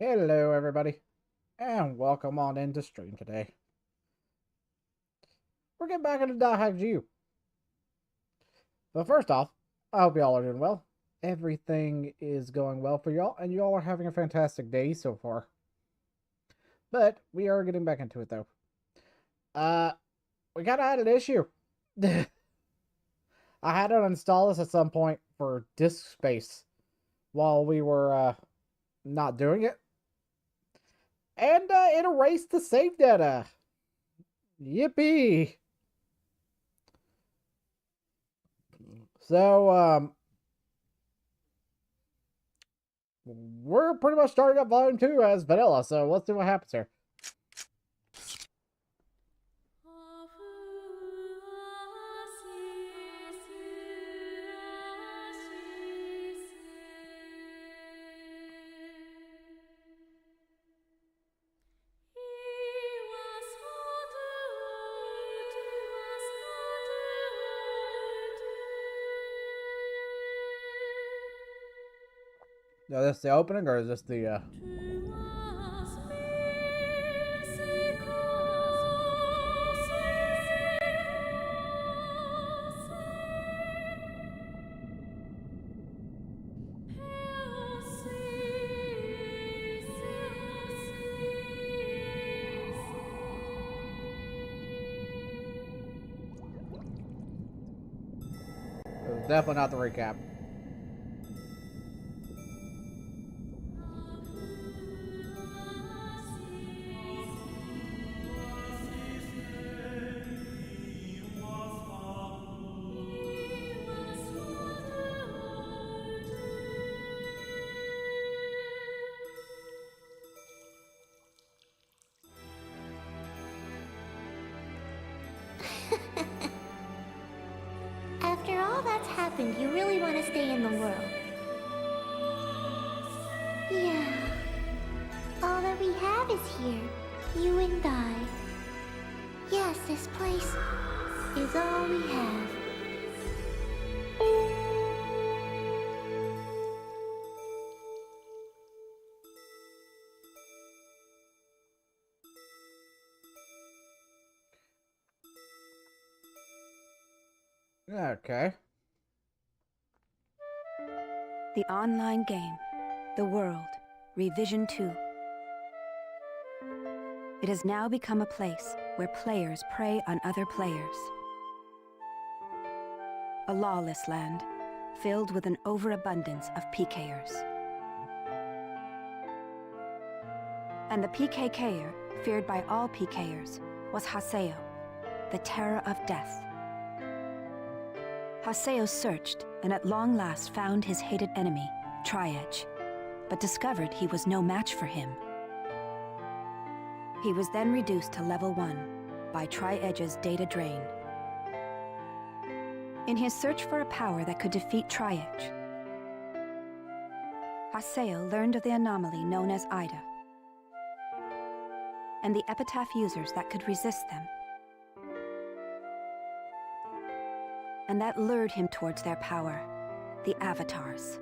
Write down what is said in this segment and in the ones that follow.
Hello, everybody, and welcome on into stream today. We're getting back into Dot You. But first off, I hope y'all are doing well. Everything is going well for y'all, and y'all are having a fantastic day so far. But we are getting back into it though. We kind of had an issue. I had to install this at some point for disk space while we were not doing it, and it erased the save data. Yippee! So, we're pretty much starting up Volume 2 as vanilla, so let's see what happens here. Now, this the opening, or is this the, definitely not the recap. After all that's happened, you really want to stay in the world. Yeah. All that we have is here. You and I. Yes, this place is all we have. Okay. The online game, The World, Revision 2. It has now become a place where players prey on other players. A lawless land, filled with an overabundance of PKers. And the PKKer, feared by all PKers, was Haseo, the terror of death. Haseo searched, and at long last found his hated enemy, Tri-Edge, but discovered he was no match for him. He was then reduced to level 1 by Tri-Edge's data drain. In his search for a power that could defeat Tri-Edge, Haseo learned of the anomaly known as Ida, and the epitaph users that could resist them. And that lured him towards their power, the Avatars.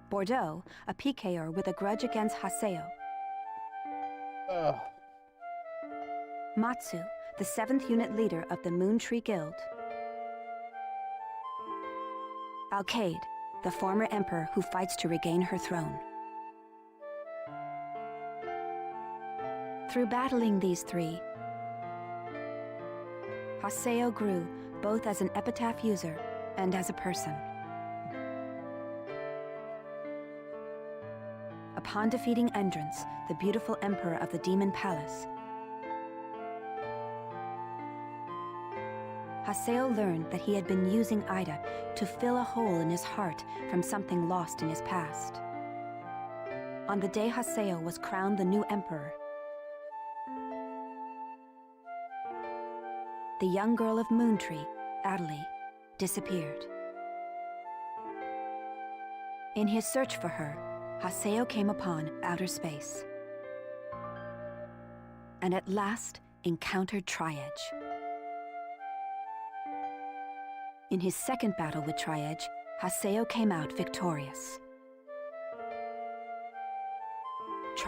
Bordeaux, a PKer with a grudge against Haseo. Matsu, the 7th unit leader of the Moontree Guild. Alkaid, the former emperor who fights to regain her throne. Through battling these three, Haseo grew both as an epitaph user and as a person. Upon defeating Endrance, the beautiful emperor of the Demon Palace, Haseo learned that he had been using Ida to fill a hole in his heart from something lost in his past. On the day Haseo was crowned the new emperor, the young girl of Moontree, Adelie, disappeared. In his search for her, Haseo came upon outer space, and at last encountered Tri-Edge. In his second battle with Tri-Edge, Haseo came out victorious.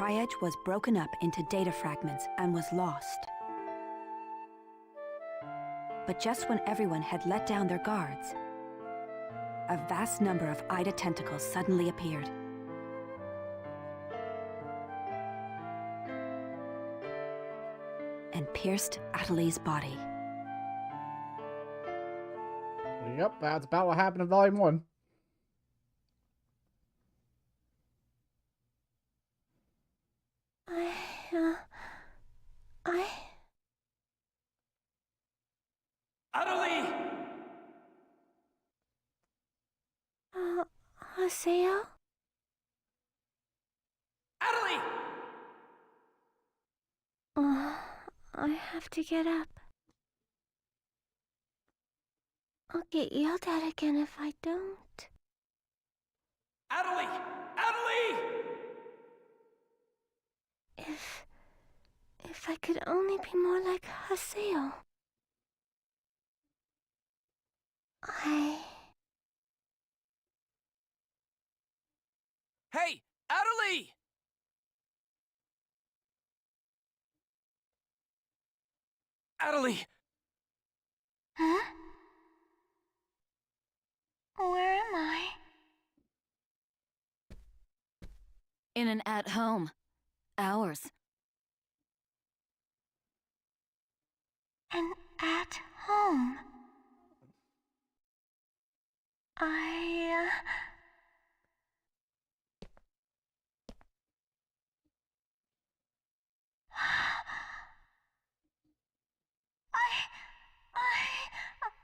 Tri-Edge was broken up into data fragments and was lost. But just when everyone had let down their guards, a vast number of Ida tentacles suddenly appeared. And pierced Atali's body. Yep, that's about what happened in Volume 1. Atali! Haseo? Atali! I have to get up. I'll get yelled at again if I don't. Atali! Atali! If I could only be more like Haseo. Hey, Atali! Atali! Huh? Where am I? In an at-home. Ours. And at home.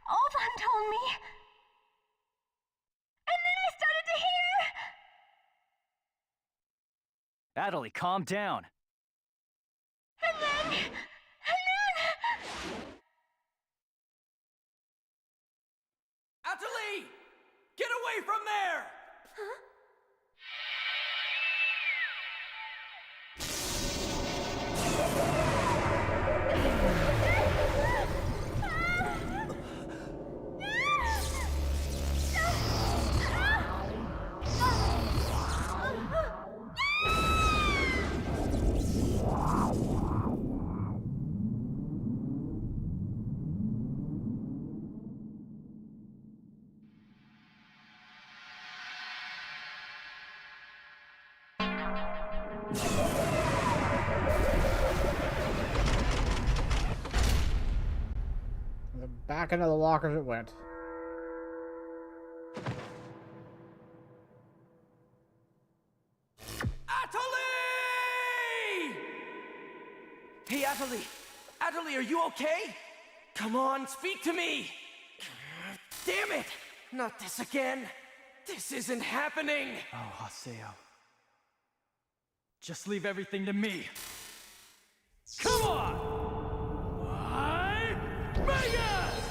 Oban told me. And then I started to hear. Atali, calm down. And then. Atali! Get away from there! Huh? Back into the lockers it went. Atali! Hey, Atali! Atali, are you okay? Come on, speak to me! Damn it! Not this again! This isn't happening! Oh, Haseo. Just leave everything to me. Come on! Why? Vegas!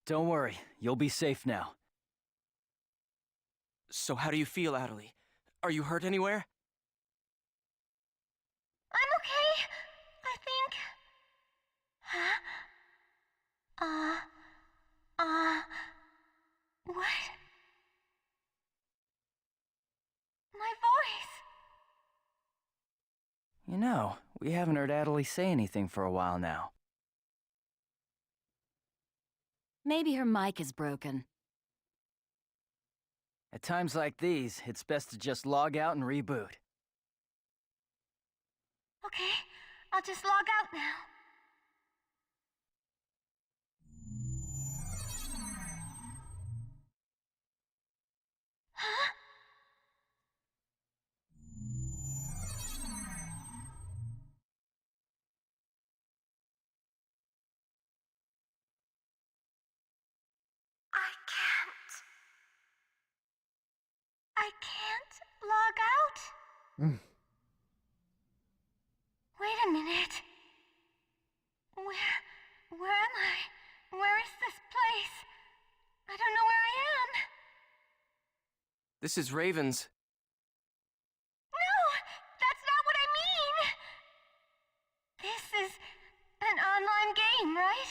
Don't worry, you'll be safe now. So how do you feel, Atali? Are you hurt anywhere? I'm okay, I think. Huh? What? My voice! You know, we haven't heard Atali say anything for a while now. Maybe her mic is broken. At times like these, it's best to just log out and reboot. Okay, I'll just log out now. Huh? I can't log out? Wait a minute. Where am I? Where is this place? I don't know where I am. This is Ravens. No! That's not what I mean! This is an online game, right?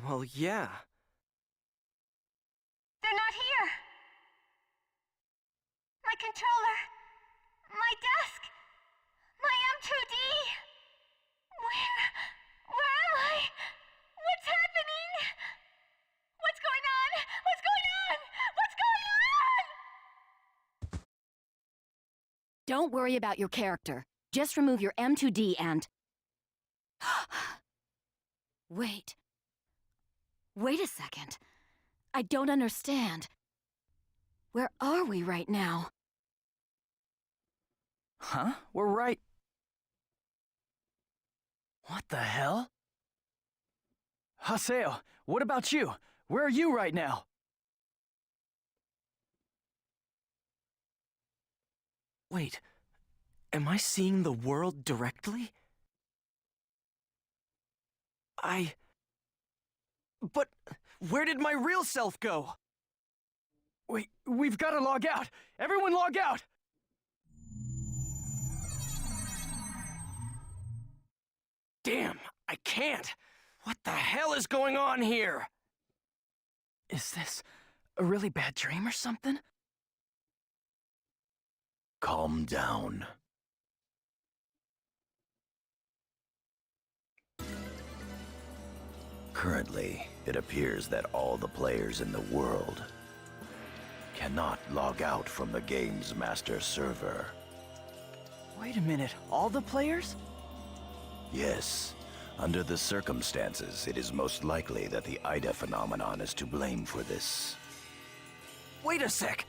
Well, yeah. They're not here! My controller! My desk! My M2D! Where am I? What's happening? What's going on? What's going on? What's going on? Don't worry about your character. Just remove your M2D and... Wait. Wait a second. I don't understand. Where are we right now? Huh? We're right... What the hell? Haseo, what about you? Where are you right now? Wait, am I seeing the world directly? But where did my real self go? Wait, we've got to log out! Everyone log out! Damn, I can't! What the hell is going on here? Is this a really bad dream or something? Calm down. Currently, it appears that all the players in the world cannot log out from the game's master server. Wait a minute, all the players? Yes, under the circumstances, it is most likely that the Ida phenomenon is to blame for this. Wait a sec!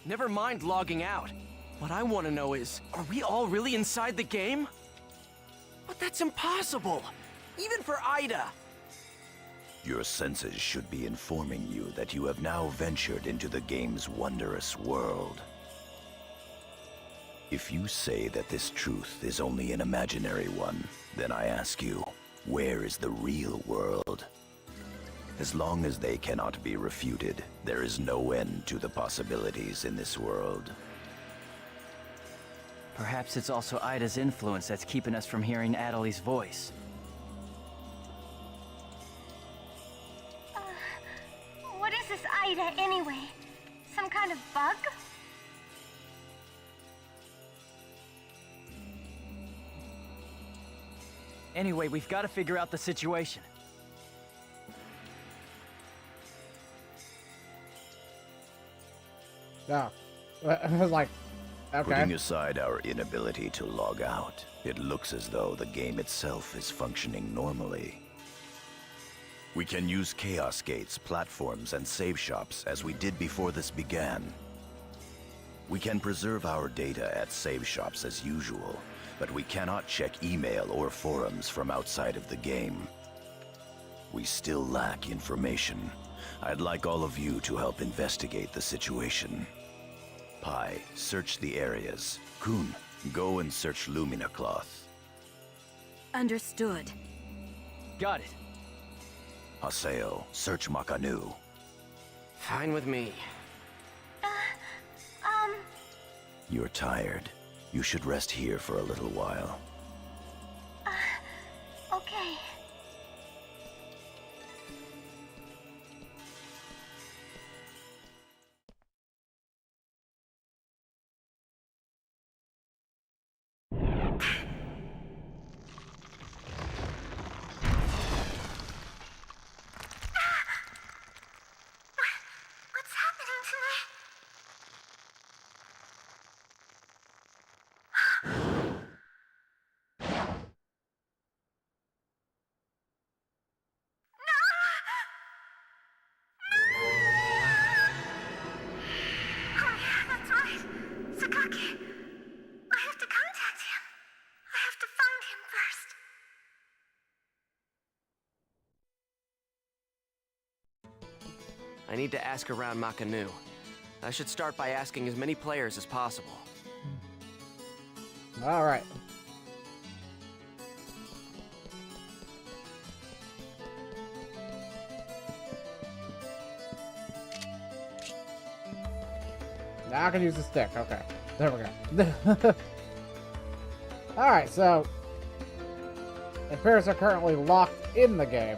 Never mind logging out. What I want to know is, are we all really inside the game? But that's impossible! Even for Ida! Your senses should be informing you that you have now ventured into the game's wondrous world. If you say that this truth is only an imaginary one, then I ask you, where is the real world? As long as they cannot be refuted, there is no end to the possibilities in this world. Perhaps it's also Ida's influence that's keeping us from hearing Adelie's voice. What is this Ida, anyway? Some kind of bug? Anyway, we've got to figure out the situation. No. I was like, okay. Putting aside our inability to log out, it looks as though the game itself is functioning normally. We can use Chaos Gates, platforms, and save shops as we did before this began. We can preserve our data at save shops as usual, but we cannot check email or forums from outside of the game. We still lack information. I'd like all of you to help investigate the situation. Pi, search the areas. Kun, go and search Lumina Cloth. Understood. Got it. Haseo, search Makanu. Fine with me. You're tired. You should rest here for a little while. Okay. What's happening to me? Oh yeah, that's right. Sakaki. I have to contact him. I have to find him first. I need to ask around Makanu. I should start by asking as many players as possible. All right. Now I can use the stick. Okay. There we go. Alright, so it appears they're currently locked in the game.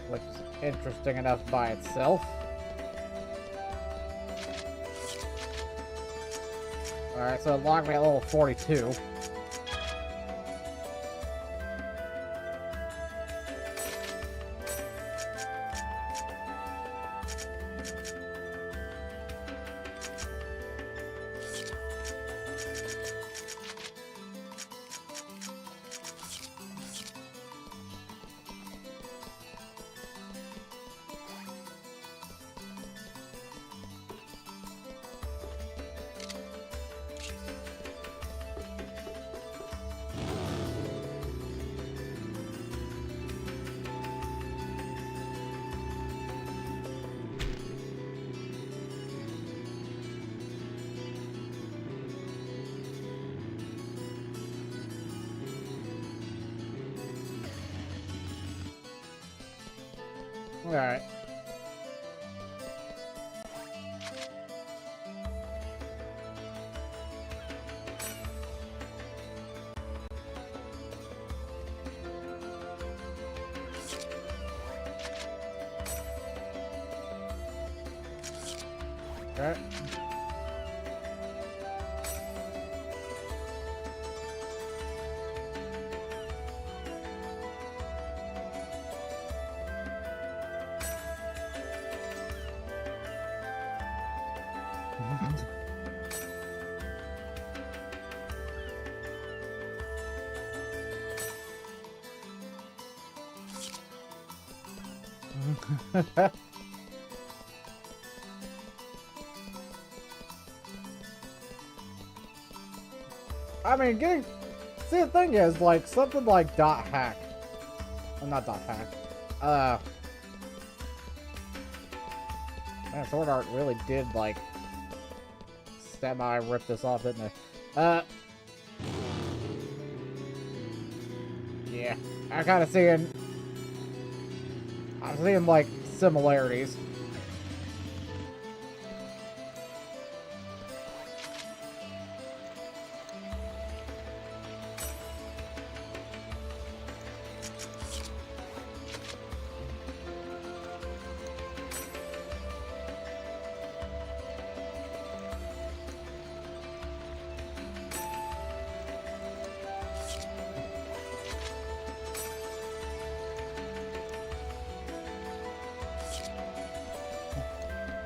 Which is interesting enough by itself. Alright, so it locked me at level 42. Alright. Okay. I mean, getting... See, the thing is, like, something like Dot Hack. Well, not Dot Hack. Man, Sword Art really did, like, semi-rip this off, didn't it? Yeah. I'm kind of seeing... I'm seeing, like, similarities.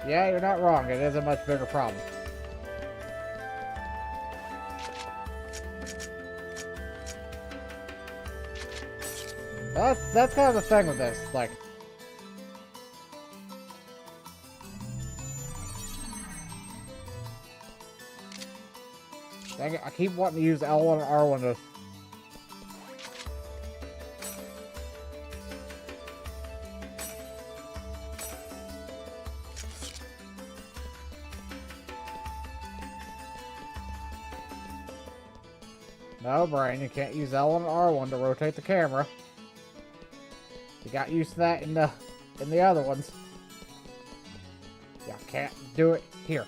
Yeah, you're not wrong. It is a much bigger problem. That's kind of the thing with this. Like, dang it, I keep wanting to use L1 and R1 to... No, Brain, you can't use L1 and R1 to rotate the camera. You got used to that in the other ones. You can't do it here.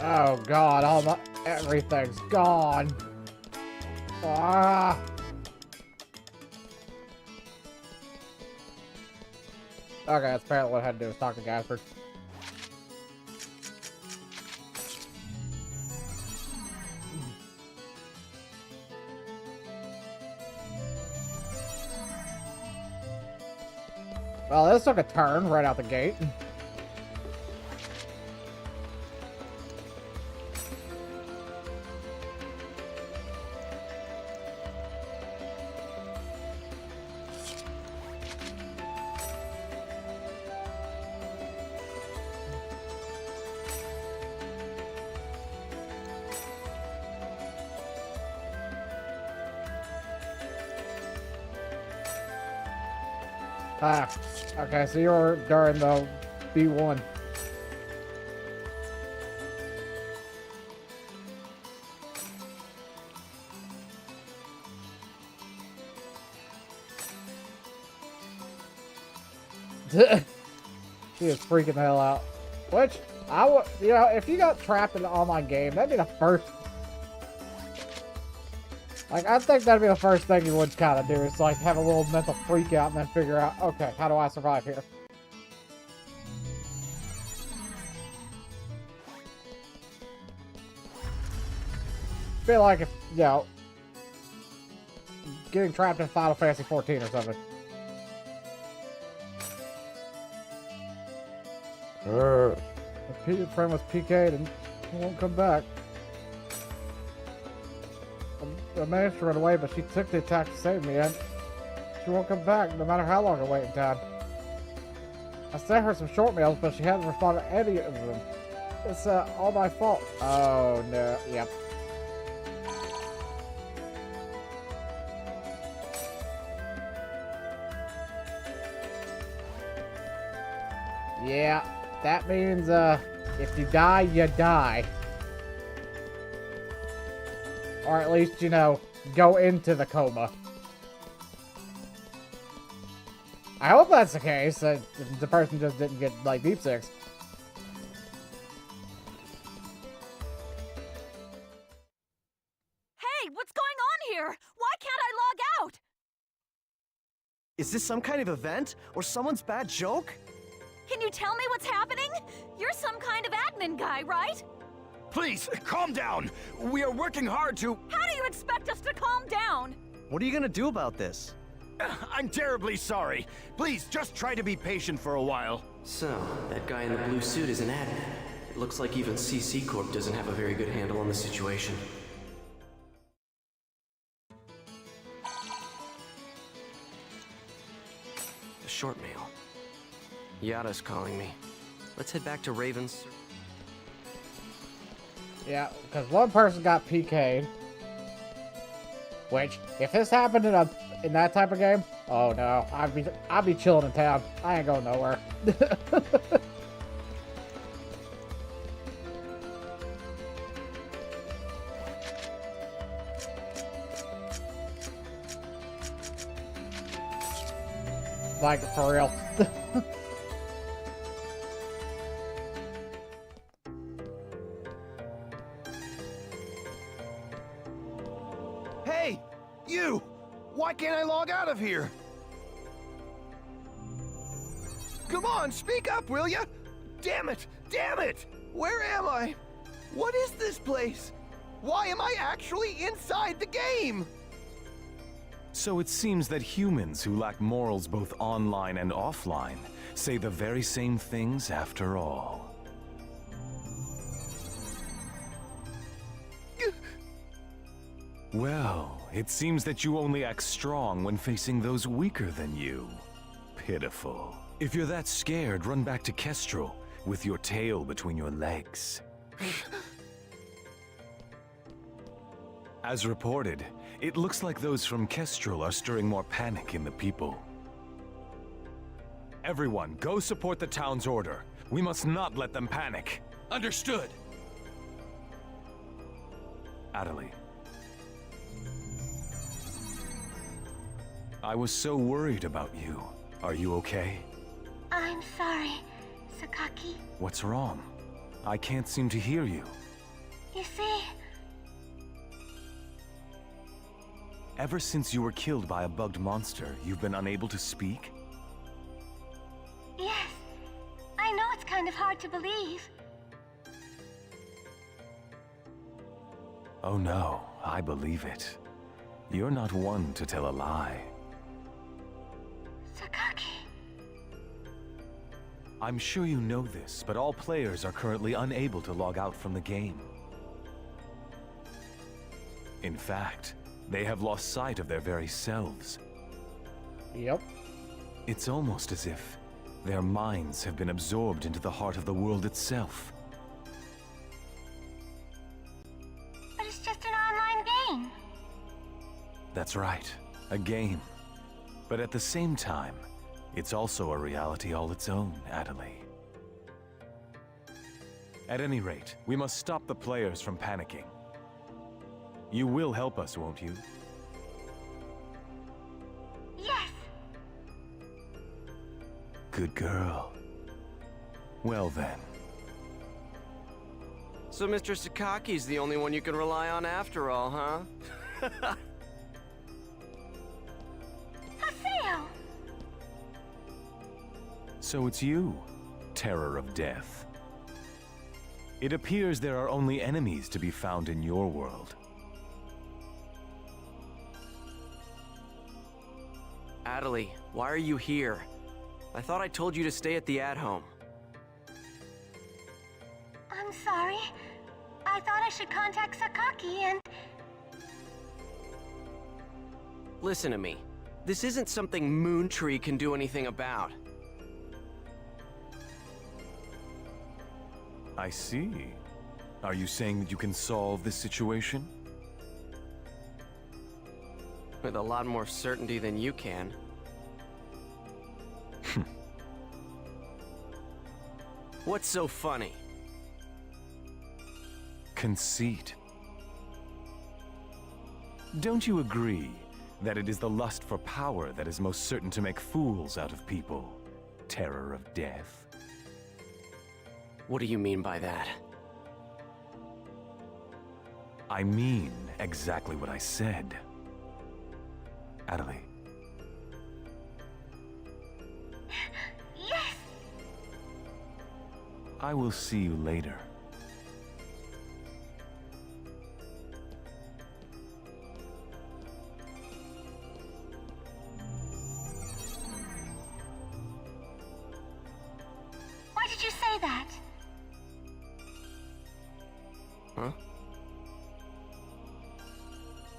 Oh god, all my everything's gone. Ah. Okay, that's apparently what I had to do was talk to Gaspard. Well, this took a turn right out the gate. Ah, okay, so you were during the B1. She is freaking the hell out. Which, I would, you know, if you got trapped in an online game, that'd be the first. Like, I think that'd be the first thing you would kind of do, is like have a little mental freak out and then figure out, okay, how do I survive here? Feel like if, you know, getting trapped in Final Fantasy 14 or something. The friend was PK'd and he won't come back. I managed to run away, but she took the attack to save me, and she won't come back no matter how long I wait in time. I sent her some short mails, but she hasn't responded to any of them. It's all my fault. Oh no, yep. Yeah, that means if you die, you die. Or at least, you know, go into the coma. I hope that's the case, that the person just didn't get, like, deep six. Hey, what's going on here? Why can't I log out? Is this some kind of event? Or someone's bad joke? Can you tell me what's happening? You're some kind of admin guy, right? Please, calm down. We are working hard to... How do you expect us to calm down? What are you gonna do about this? I'm terribly sorry. Please, just try to be patient for a while. So, that guy in the blue suit is an admin. It looks like even CC Corp doesn't have a very good handle on the situation. A short mail. Yada's calling me. Let's head back to Raven's. Yeah, because one person got PK'd. Which, if this happened in that type of game, oh no, I'd be chilling in town. I ain't going nowhere. Like, for real. Hey, you! Why can't I log out of here? Come on, speak up, will ya? Damn it! Damn it! Where am I? What is this place? Why am I actually inside the game? So it seems that humans who lack morals both online and offline say the very same things after all. Well, it seems that you only act strong when facing those weaker than you. Pitiful. If you're that scared, run back to Kestrel with your tail between your legs. As reported, it looks like those from Kestrel are stirring more panic in the people. Everyone, go support the town's order. We must not let them panic. Understood. Adelie. I was so worried about you. Are you okay? I'm sorry, Sakaki. What's wrong? I can't seem to hear you. You see, Ever since you were killed by a bugged monster, you've been unable to speak? yes, I know it's kind of hard to believe. Oh no, I believe it. You're not one to tell a lie. Sakaki. I'm sure you know this, but all players are currently unable to log out from the game. In fact, they have lost sight of their very selves. Yep. It's almost as if their minds have been absorbed into the heart of the world itself. But it's just an online game. That's right, a game. But at the same time, It's also a reality all its own, Adelie. At any rate, we must stop the players from panicking. You will help us, won't you? Yes! Good girl. Well then. So Mr. Sakaki's the only one you can rely on after all, huh? Haseo! So it's you, Terror of Death. It appears there are only enemies to be found in your world. Adelie, why are you here? I thought I told you to stay at the at-home. I'm sorry. I thought I should contact Sakaki and... Listen to me. This isn't something Moontree can do anything about. I see. Are you saying that you can solve this situation? With a lot more certainty than you can. What's so funny? Conceit. Don't you agree that it is the lust for power that is most certain to make fools out of people? Terror of Death. What do you mean by that? I mean exactly what I said. Adelie. Yes! I will see you later. Why did you say that? Huh?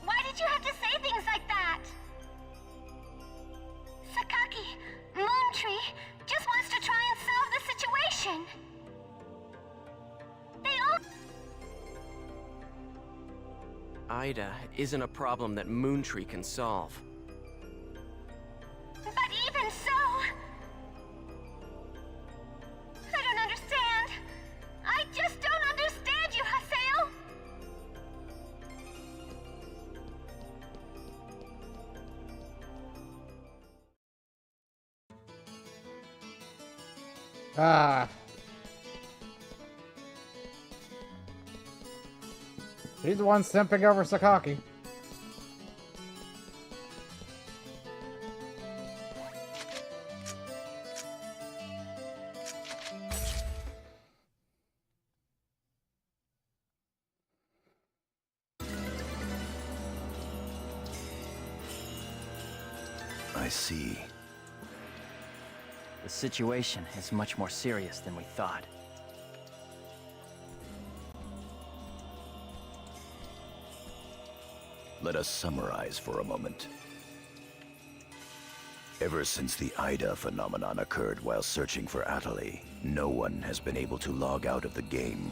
Why did you have to say things like that? Sakaki, Moontree, just wants to try and solve the situation. They all... Ida isn't a problem that Moontree can solve. But even so... I don't understand. I just don't understand you, Haseo. Ah. He's the one simping over Sakaki. I see. The situation is much more serious than we thought. Let us summarize for a moment. Ever since the Ida phenomenon occurred while searching for Adelie, no one has been able to log out of the game.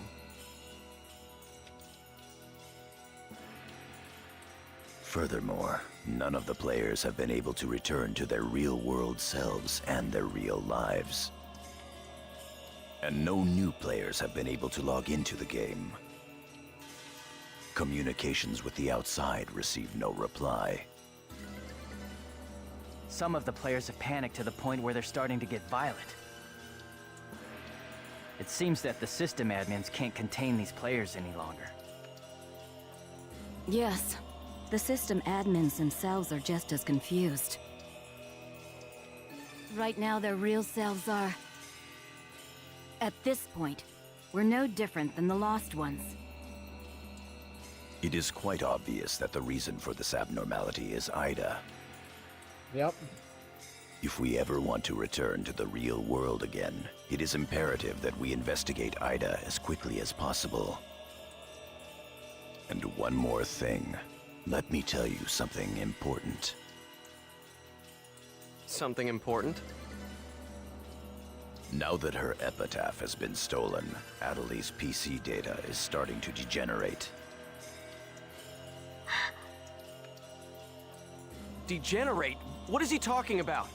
Furthermore, none of the players have been able to return to their real-world selves and their real lives. And no new players have been able to log into the game. Communications with the outside receive no reply. Some of the players have panicked to the point where they're starting to get violent. It seems that the system admins can't contain these players any longer. Yes, the system admins themselves are just as confused. Right now, their real selves are... At this point, we're no different than the Lost Ones. It is quite obvious that the reason for this abnormality is Ida. Yep. If we ever want to return to the real world again, it is imperative that we investigate Ida as quickly as possible. And one more thing. Let me tell you something important. Something important? Now that her epitaph has been stolen, Adelie's PC data is starting to degenerate. Degenerate? What is he talking about?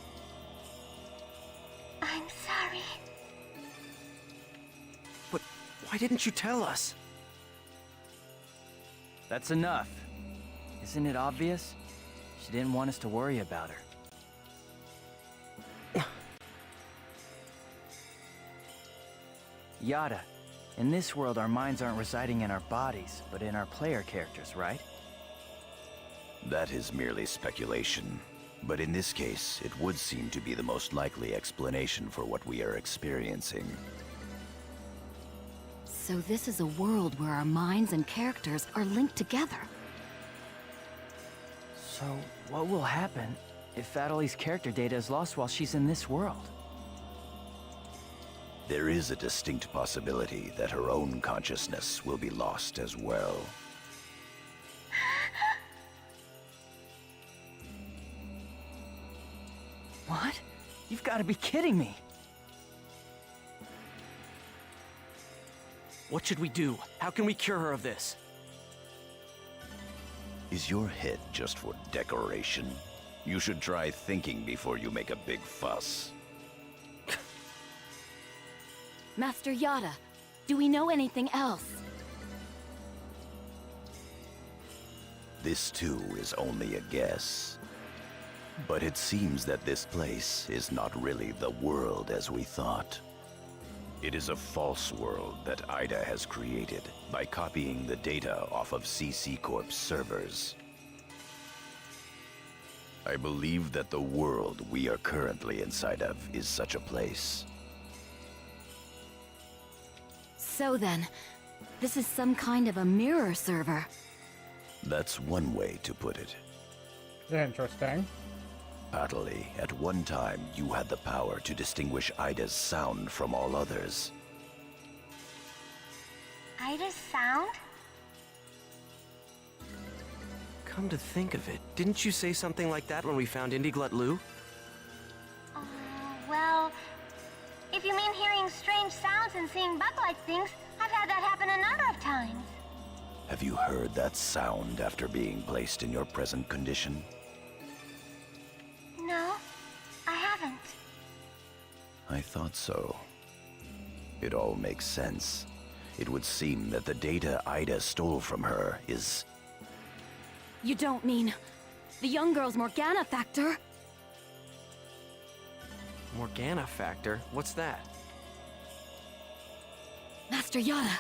Why didn't you tell us? That's enough. Isn't it obvious? She didn't want us to worry about her. Yada, in this world our minds aren't residing in our bodies, but in our player characters, right? That is merely speculation. But in this case, it would seem to be the most likely explanation for what we are experiencing. So this is a world where our minds and characters are linked together. So, what will happen if Adelie's character data is lost while she's in this world? There is a distinct possibility that her own consciousness will be lost as well. What? You've got to be kidding me! What should we do? How can we cure her of this? Is your head just for decoration? You should try thinking before you make a big fuss. Master Yada, do we know anything else? This too is only a guess. But it seems that this place is not really the world as we thought. It is a false world that Ida has created by copying the data off of CC Corp's servers. I believe that the world we are currently inside of is such a place. So then, this is some kind of a mirror server. That's one way to put it. Interesting. Adelie, at one time you had the power to distinguish Ida's sound from all others. Ida's sound? Come to think of it, didn't you say something like that when we found Indiglut Lu? Well, if you mean hearing strange sounds and seeing bug-like things, I've had that happen a number of times. Have you heard that sound after being placed in your present condition? No, I haven't. I thought so. It all makes sense. It would seem that the data Ida stole from her is... You don't mean the young girl's Morgana factor? Morgana factor? What's that? Master Yada.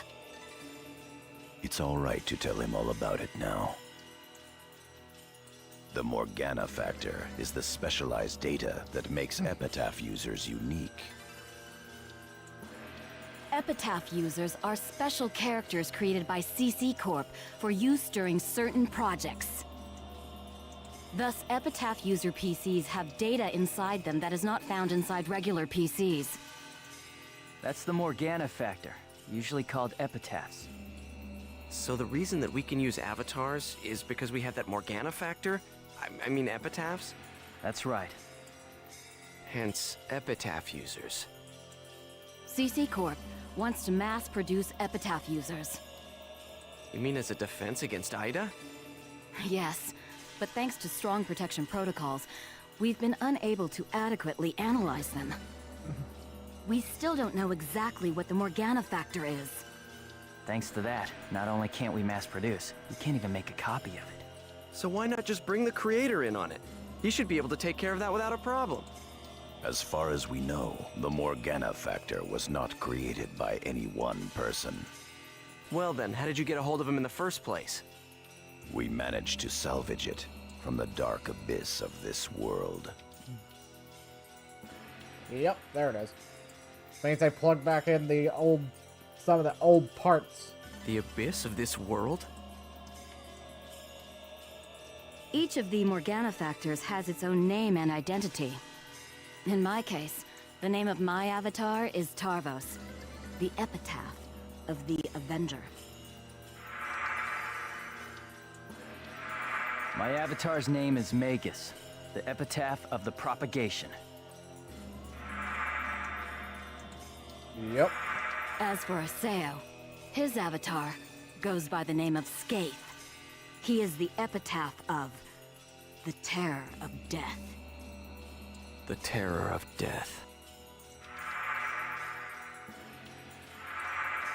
It's all right to tell him all about it now. The Morgana factor is the specialized data that makes Epitaph users unique. Epitaph users are special characters created by CC Corp for use during certain projects. Thus, Epitaph user PCs have data inside them that is not found inside regular PCs. That's the Morgana factor, usually called epitaphs. So the reason that we can use avatars is because we have that Morgana factor? I mean epitaphs? That's right. Hence, epitaph users. CC Corp wants to mass-produce Epitaph users. You mean as a defense against Ida? Yes, but thanks to strong protection protocols, we've been unable to adequately analyze them. We still don't know exactly what the Morgana factor is. Thanks to that, not only can't we mass produce, we can't even make a copy of it. So why not just bring the creator in on it? He should be able to take care of that without a problem. As far as we know, the Morgana factor was not created by any one person. Well then, how did you get a hold of him in the first place? We managed to salvage it from the dark abyss of this world. Yep, there it is. Means I plugged back in some of the old parts. The abyss of this world? Each of the Morgana factors has its own name and identity. In my case, the name of my avatar is Tarvos, the epitaph of the Avenger. My avatar's name is Magus, the epitaph of the propagation. Yep. As for Aseo, his avatar goes by the name of Skaith. He is the epitaph of the Terror of Death. The terror of death.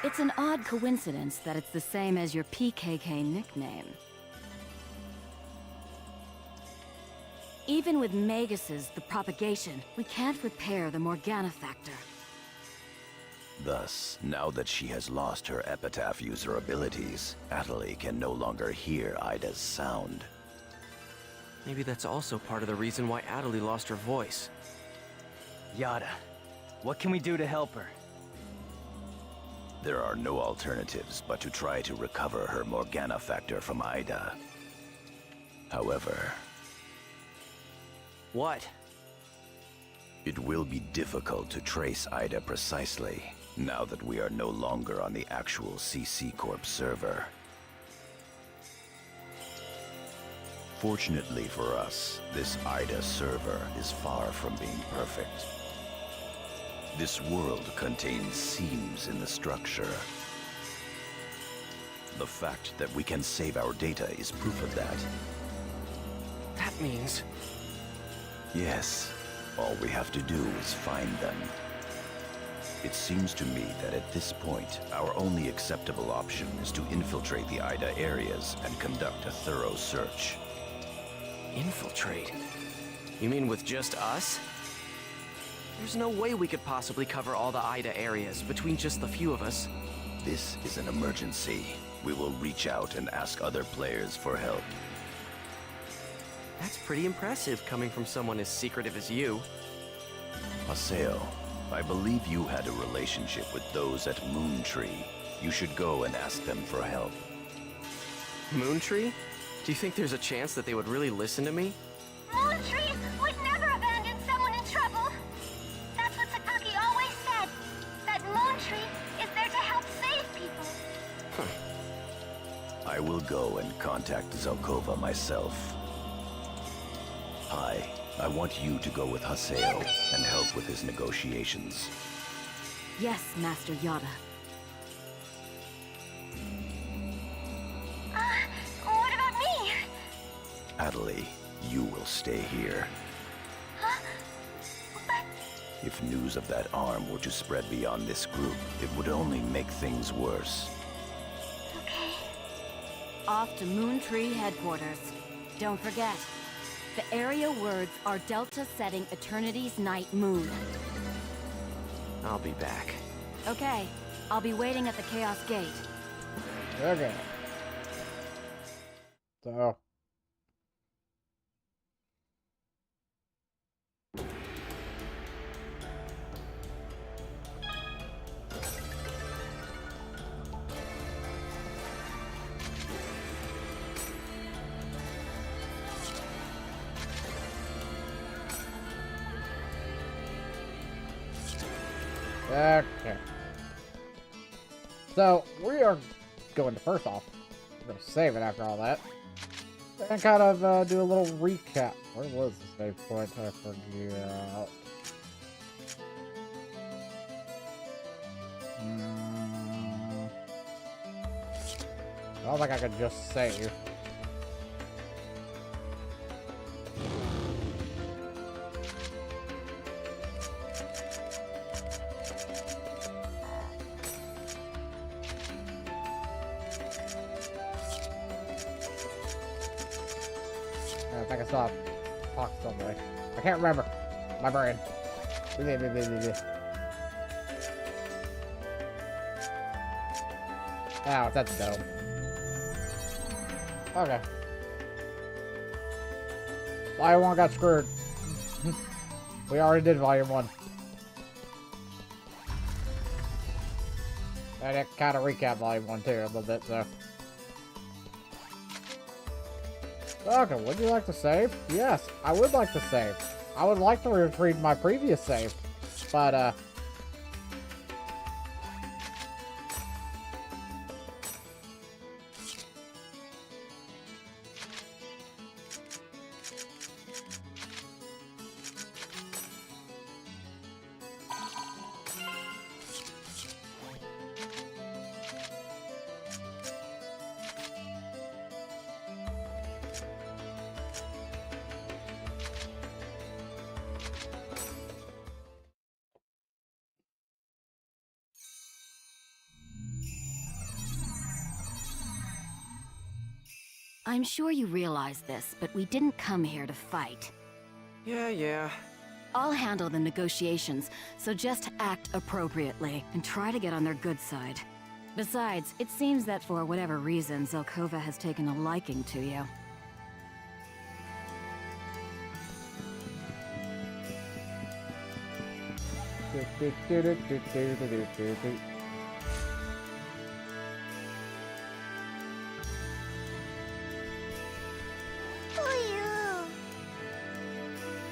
It's an odd coincidence that it's the same as your PKK nickname. Even with Magus's, the propagation, we can't repair the Morgana factor. Thus, now that she has lost her epitaph user abilities, Atali can no longer hear Ida's sound. Maybe that's also part of the reason why Atali lost her voice. Yada, what can we do to help her? There are no alternatives but to try to recover her Morgana factor from Ida. However, What? it will be difficult to trace Ida precisely, now that we are no longer on the actual CC Corp server. Fortunately for us, this Ida server is far from being perfect. This world contains seams in the structure. The fact that we can save our data is proof of that. That means... Yes, all we have to do is find them. It seems to me that at this point, our only acceptable option is to infiltrate the Ida areas and conduct a thorough search. Infiltrate? You mean with just us? There's no way we could possibly cover all the Ida areas between just the few of us. This is an emergency. We will reach out and ask other players for help. That's pretty impressive coming from someone as secretive as you. Haseo, I believe you had a relationship with those at Moontree. You should go and ask them for help. Moontree? Do you think there's a chance that they would really listen to me? Moontree would never abandon someone in trouble. That's what Sakaki always said. That Moontree is there to help save people. I will go and contact Zelkova myself. Hi, I want you to go with Haseo and help with his negotiations. Yes, Master Yada. What about me? Atali, you will stay here. Huh? But If news of that arm were to spread beyond this group, it would only make things worse. okay. Off to Moontree headquarters. Don't forget, the area words are Delta setting Eternity's night moon. I'll be back. Okay, I'll be waiting at the Chaos Gate. Okay. So. Okay. So, we are going to, first off, we're going to save it after all that. And kind of do a little recap. Where was the save point? I forget. I don't think I could just save. I think I saw a box somewhere. I can't remember. My brain. Oh, it's at the dome. Okay. Volume 1 got screwed. We already did Volume 1. And it kind of recapped Volume 1 too a little bit, so. Okay, would you like to save? Yes, I would like to save. I would like to retrieve my previous save, but I'm sure you realize this, but we didn't come here to fight. Yeah. I'll handle the negotiations, so just act appropriately and try to get on their good side. Besides, it seems that for whatever reason, Zelkova has taken a liking to you.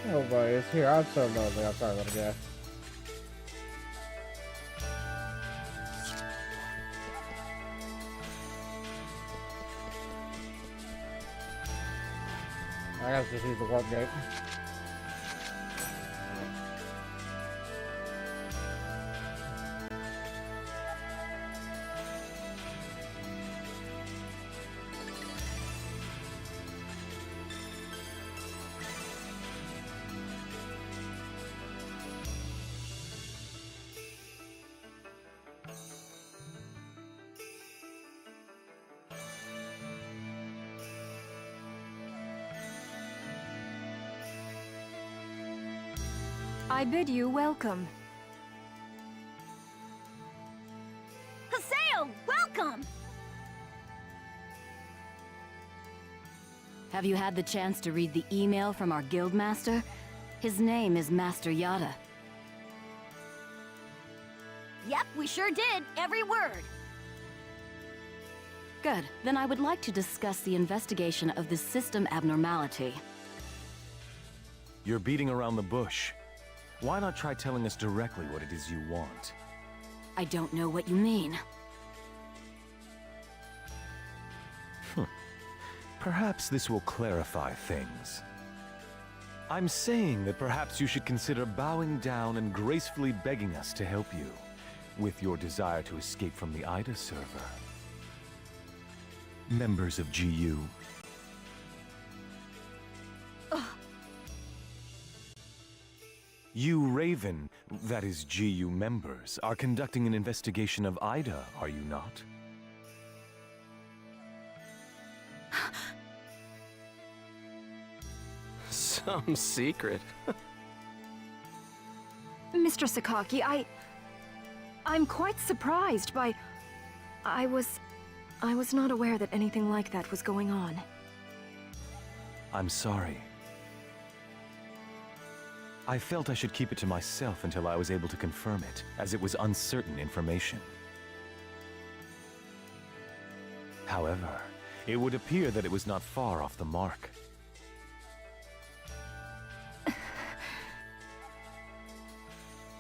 Oh boy, it's here. I'm so lonely. I'm sorry, little guy. I gotta just use the warp gate. I bid you welcome. Haseo, welcome! Have you had the chance to read the email from our guildmaster? His name is Master Yada. Yep, we sure did. Every word. Good. Then I would like to discuss the investigation of this system abnormality. You're beating around the bush. Why not try telling us directly what it is you want? I don't know what you mean. Perhaps this will clarify things. I'm saying that perhaps you should consider bowing down and gracefully begging us to help you with your desire to escape from the Ida server. Members of GU. You Raven, that is GU members, are conducting an investigation of Ida, are you not? Some secret. Mr. Sakaki, I'm quite surprised by... I was not aware that anything like that was going on. I'm sorry. I felt I should keep it to myself until I was able to confirm it, as it was uncertain information. However, it would appear that it was not far off the mark.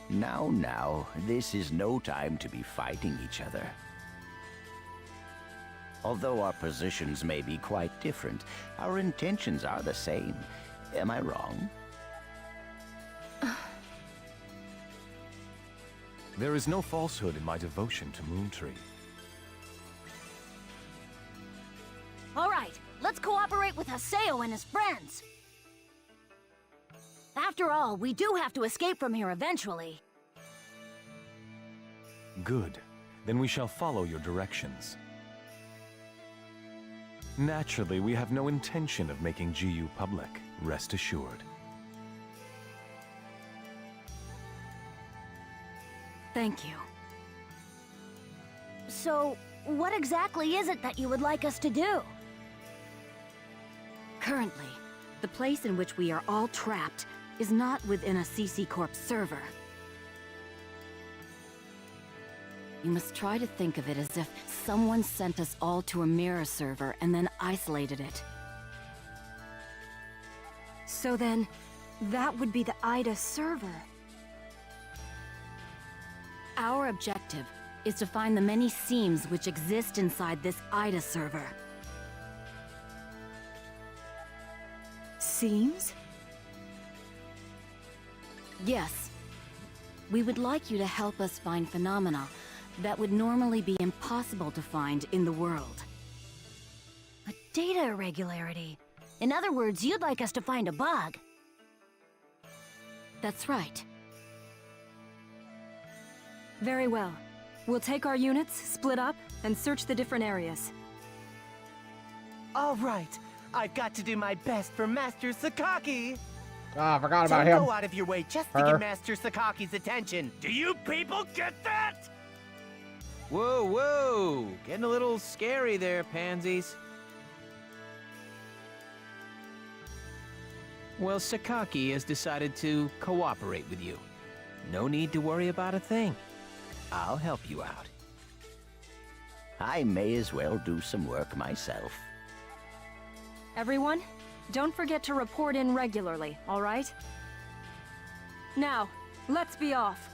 Now, this is no time to be fighting each other. Although our positions may be quite different, our intentions are the same. Am I wrong? There is no falsehood in my devotion to Moontree. All right, let's cooperate with Haseo and his friends. After all, we do have to escape from here eventually. Good. Then we shall follow your directions. Naturally, we have no intention of making GU public, rest assured. Thank you. So, what exactly is it that you would like us to do? Currently, the place in which we are all trapped is not within a CC Corp server. You must try to think of it as if someone sent us all to a mirror server and then isolated it. So then, that would be the Ida server. Our objective is to find the many seams which exist inside this Ida server. Seams? Yes. We would like you to help us find phenomena that would normally be impossible to find in the world. A data irregularity. In other words, you'd like us to find a bug. That's right. Very well. We'll take our units, split up, and search the different areas. All right. I've got to do my best for Master Sakaki. Ah, I forgot about Don't him. go out of your way just to Her. get Master Sakaki's attention. Do you people get that? Whoa, whoa! Getting a little scary there, pansies. Well, Sakaki has decided to cooperate with you. No need to worry about a thing. I'll help you out. I may as well do some work myself. Everyone, don't forget to report in regularly, all right? Now, let's be off.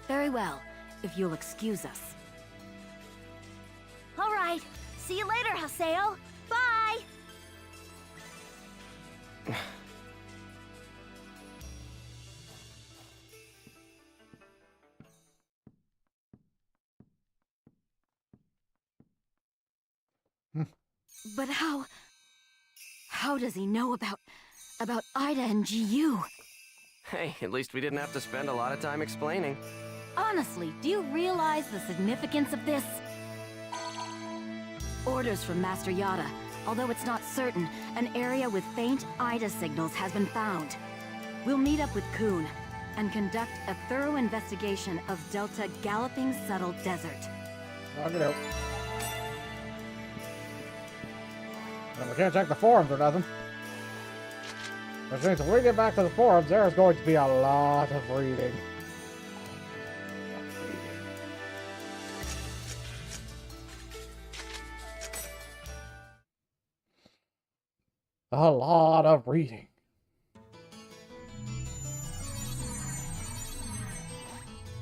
Very well, if you'll excuse us. All right. See you later, Haseo. Bye! But how does he know about Ida and GU? Hey, at least we didn't have to spend a lot of time explaining. Honestly, do you realize the significance of this? Orders from Master Yada. Although it's not certain, an area with faint Ida signals has been found. We'll meet up with Kun and conduct a thorough investigation of Delta Galloping Subtle Desert. Okay. And we can't check the forums or nothing. Which means when we get back to the forums, there's going to be a lot of reading. A lot of reading.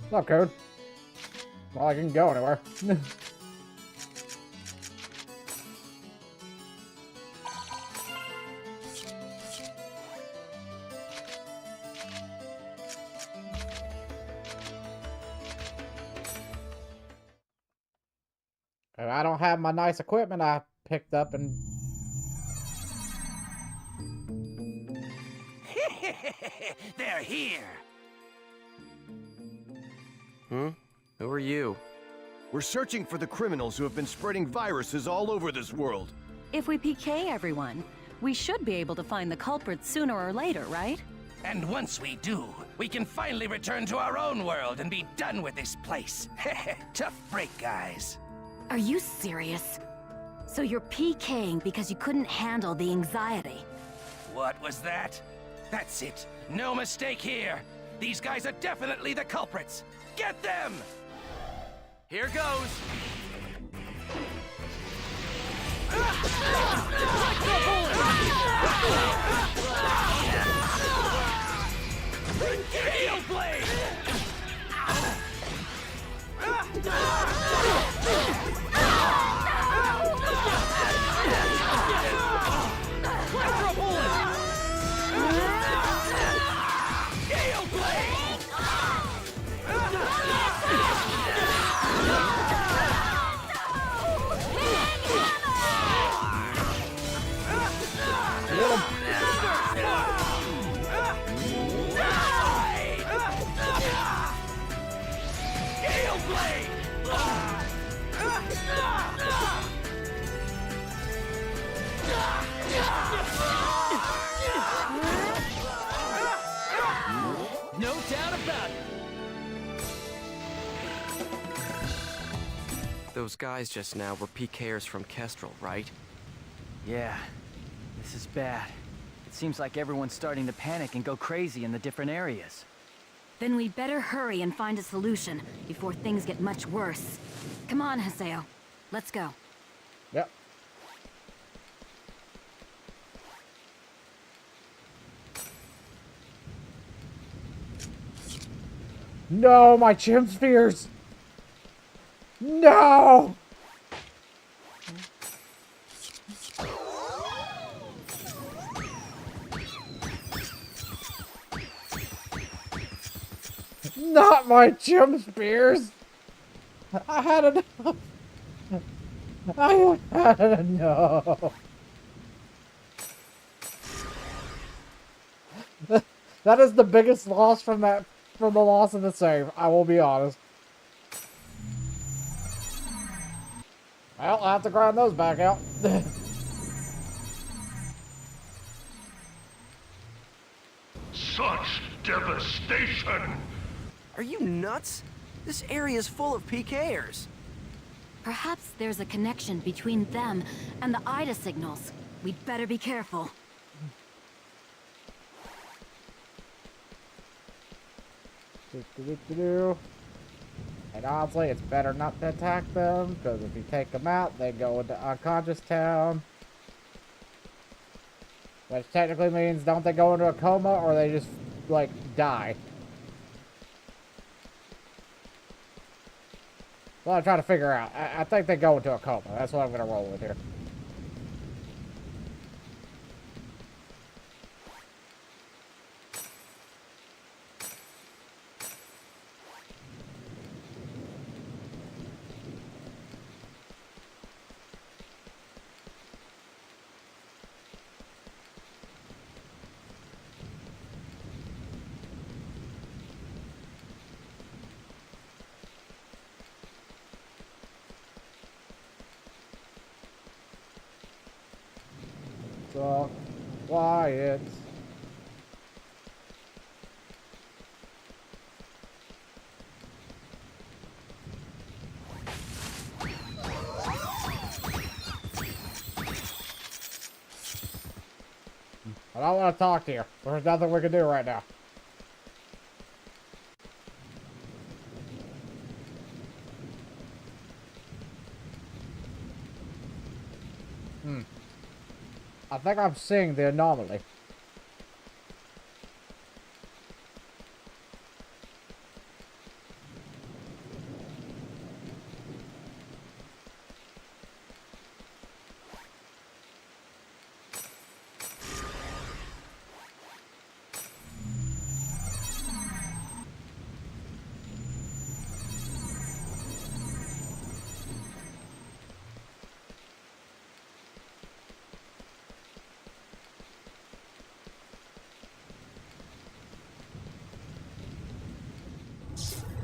What's up, Code? Well, I can go anywhere. And I don't have my nice equipment I picked up and... They're here! Hmm? Who are you? We're searching for the criminals who have been spreading viruses all over this world. If we PK everyone, we should be able to find the culprits sooner or later, right? And once we do, we can finally return to our own world and be done with this place. Tough break, guys. Are you serious? So you're PKing because you couldn't handle the anxiety? What was that? That's it. No mistake here. These guys are definitely the culprits. Get them! Here goes! Gale Blade! Gale Blade! Gale Blade! No doubt about it. Those guys just now were PKers from Kestrel, right? Yeah, this is bad. It seems like everyone's starting to panic and go crazy in the different areas. Then we'd better hurry and find a solution before things get much worse. Come on, Haseo. Let's go. Yep. No, my gem spheres! No! Not my gem spears! I had enough! I had enough! That is the biggest loss from the loss of the save, I will be honest. Well, I'll have to grind those back out. Such devastation! Are you nuts? This area is full of PKers. Perhaps there's a connection between them and the IDA signals. We'd better be careful. And honestly, it's better not to attack them, because if you take them out, they go into unconscious town. Which technically means, don't they go into a coma, or they just, like, die? Well, I'm trying to figure out. I think they go into a coma. That's what I'm going to roll with here. So, quiet. I don't want to talk to you. There's nothing we can do right now. I think I'm seeing the anomaly.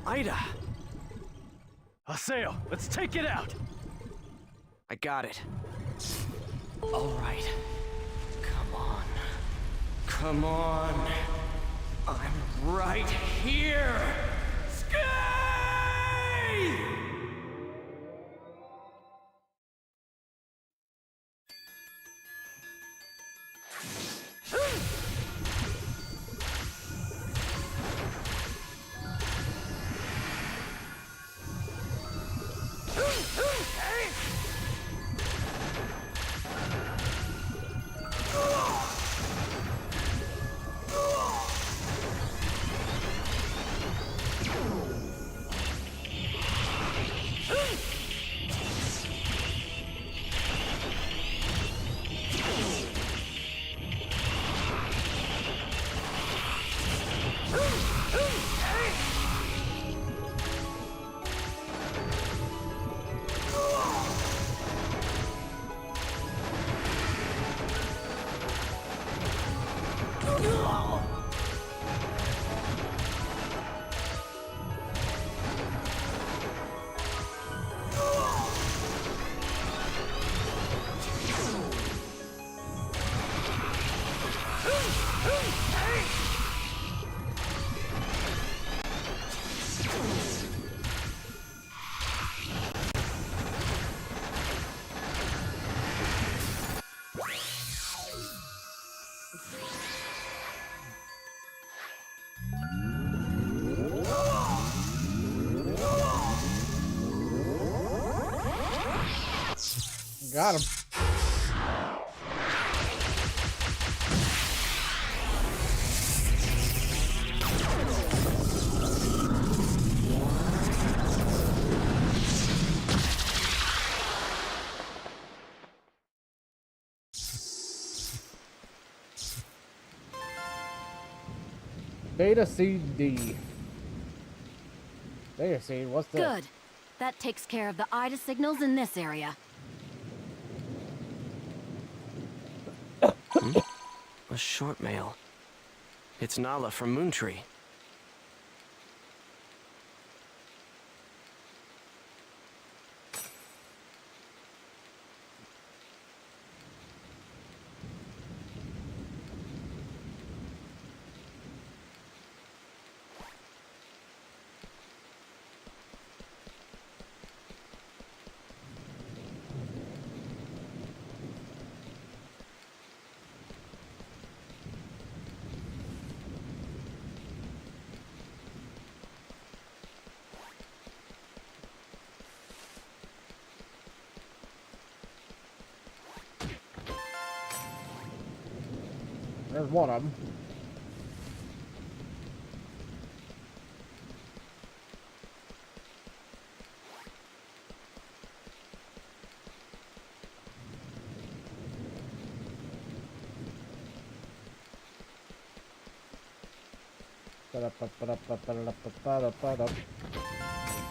Ida! Haseo, let's take it out! I got it. All right. Come on. Come on. I'm right here! Sky! Got him. Beta CD. Beta seed, what's this? Good. That takes care of the IDA signals in this area. A short mail. It's Nala from Moontree. There's one of them.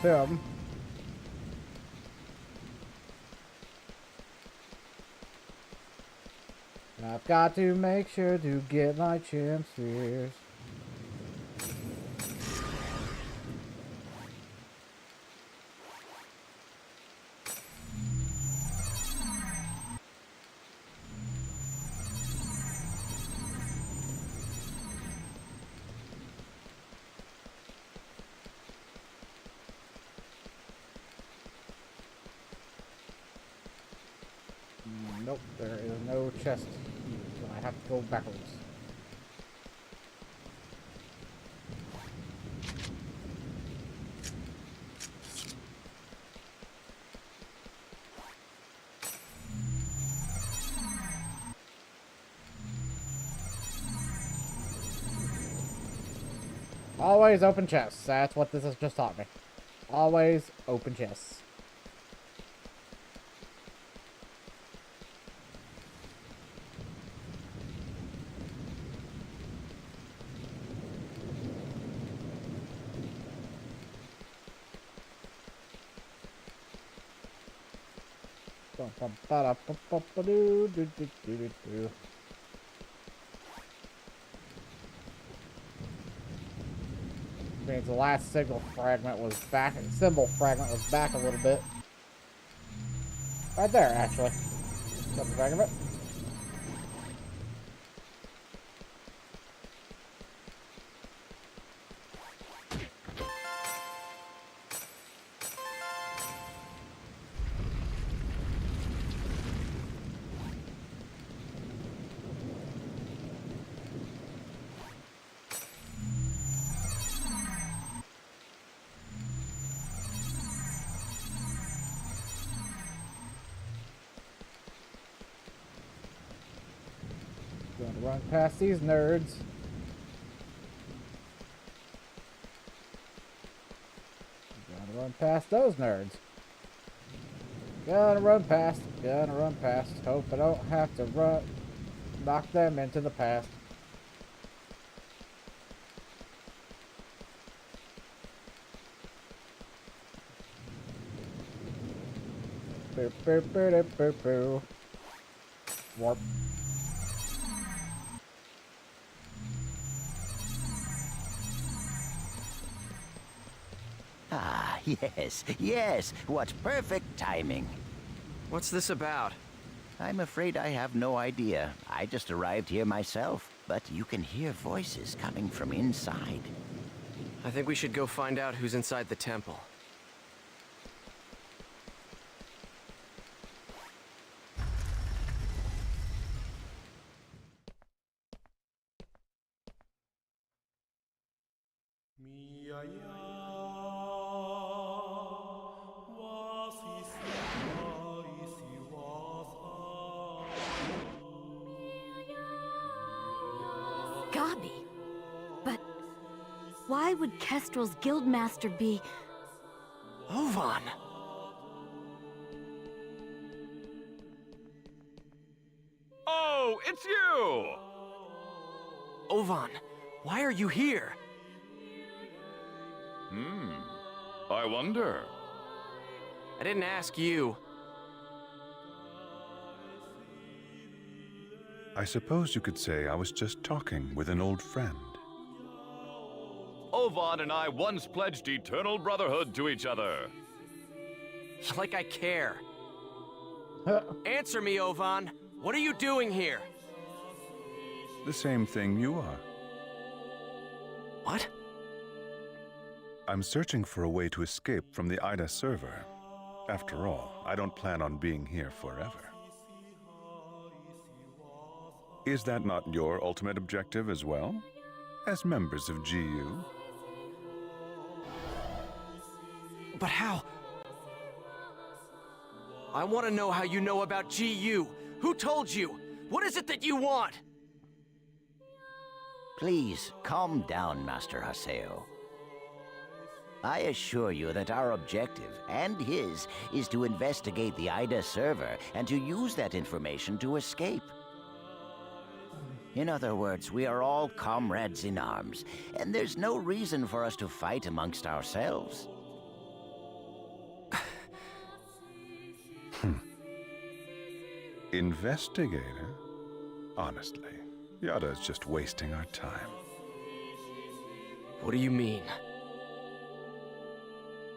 Him. And I've got to make sure to get my chim spheres. Nope, there is no chest here, so I have to go backwards. Always open chests. That's what this has just taught me. Always open chests. Means the last symbol fragment was back a little bit. Right there, actually. Got the back of it. Going to run past these nerds. Gonna run past those nerds. Gonna run past. Hope I don't have to knock them into the past. Boo, boo, boo, boo, boo, boo. Warp. Ah, yes, what perfect timing. What's this about? I'm afraid I have no idea. I just arrived here myself, but you can hear voices coming from inside. I think we should go find out who's inside the temple. Gabi. But why would Kestrel's guildmaster be... Ovan! Oh, it's you! Ovan, why are you here? I wonder. I didn't ask you. I suppose you could say I was just talking with an old friend. Ovan and I once pledged eternal brotherhood to each other. Like I care. Answer me, Ovan. What are you doing here? The same thing you are. What? I'm searching for a way to escape from the Ida server. After all, I don't plan on being here forever. Is that not your ultimate objective as well? As members of GU? But how? I want to know how you know about GU. Who told you? What is it that you want? Please, calm down, Master Haseo. I assure you that our objective, and his, is to investigate the Ida server and to use that information to escape. In other words, we are all comrades in arms, and there's no reason for us to fight amongst ourselves. Investigator? Honestly, Yada is just wasting our time. What do you mean?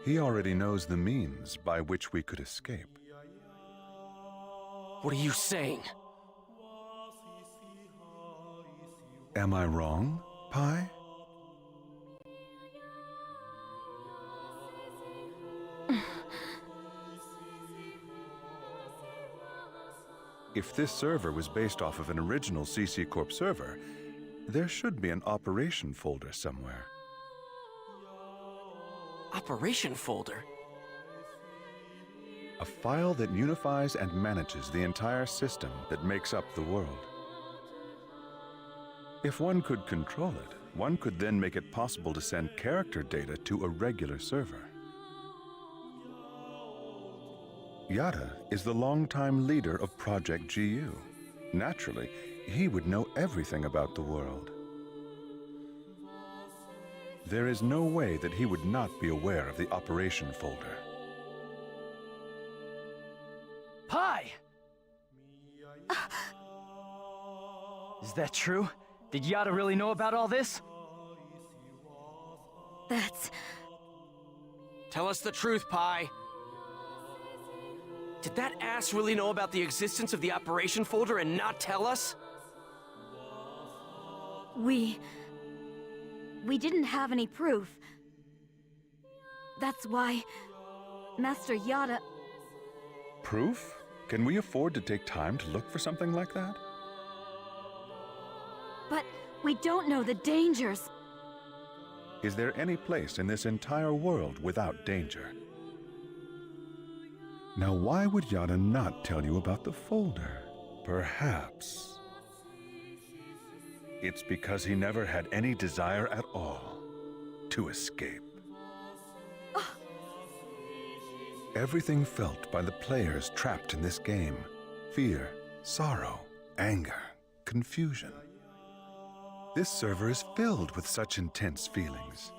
He already knows the means by which we could escape. What are you saying? Am I wrong, Pi? If this server was based off of an original CC Corp server, there should be an operation folder somewhere. Operation folder? A file that unifies and manages the entire system that makes up the world. If one could control it, one could then make it possible to send character data to a regular server. Yada is the longtime leader of Project GU. Naturally, he would know everything about the world. There is no way that he would not be aware of the operation folder. Pi! Is that true? Did Yada really know about all this? That's... Tell us the truth, Pi. Did that ass really know about the existence of the operation folder and not tell us? We didn't have any proof. That's why Master Yada... Proof? Can we afford to take time to look for something like that? But we don't know the dangers. Is there any place in this entire world without danger? Now, why would Yada not tell you about the folder? Perhaps it's because he never had any desire at all to escape. Everything felt by the players trapped in this game: fear, sorrow, anger, confusion. This server is filled with such intense feelings.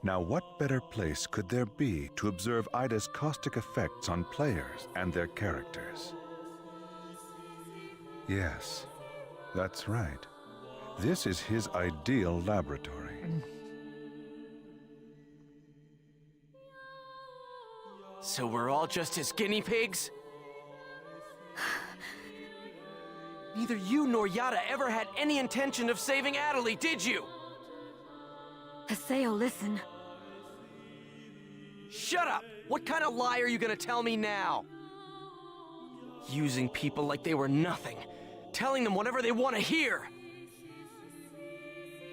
Now, what better place could there be to observe Ida's caustic effects on players and their characters? Yes, that's right. This is his ideal laboratory. So we're all just his guinea pigs? Neither you nor Yada ever had any intention of saving Adelie, did you? Haseo, listen. Shut up! What kind of lie are you gonna tell me now? Using people like they were nothing. Telling them whatever they want to hear.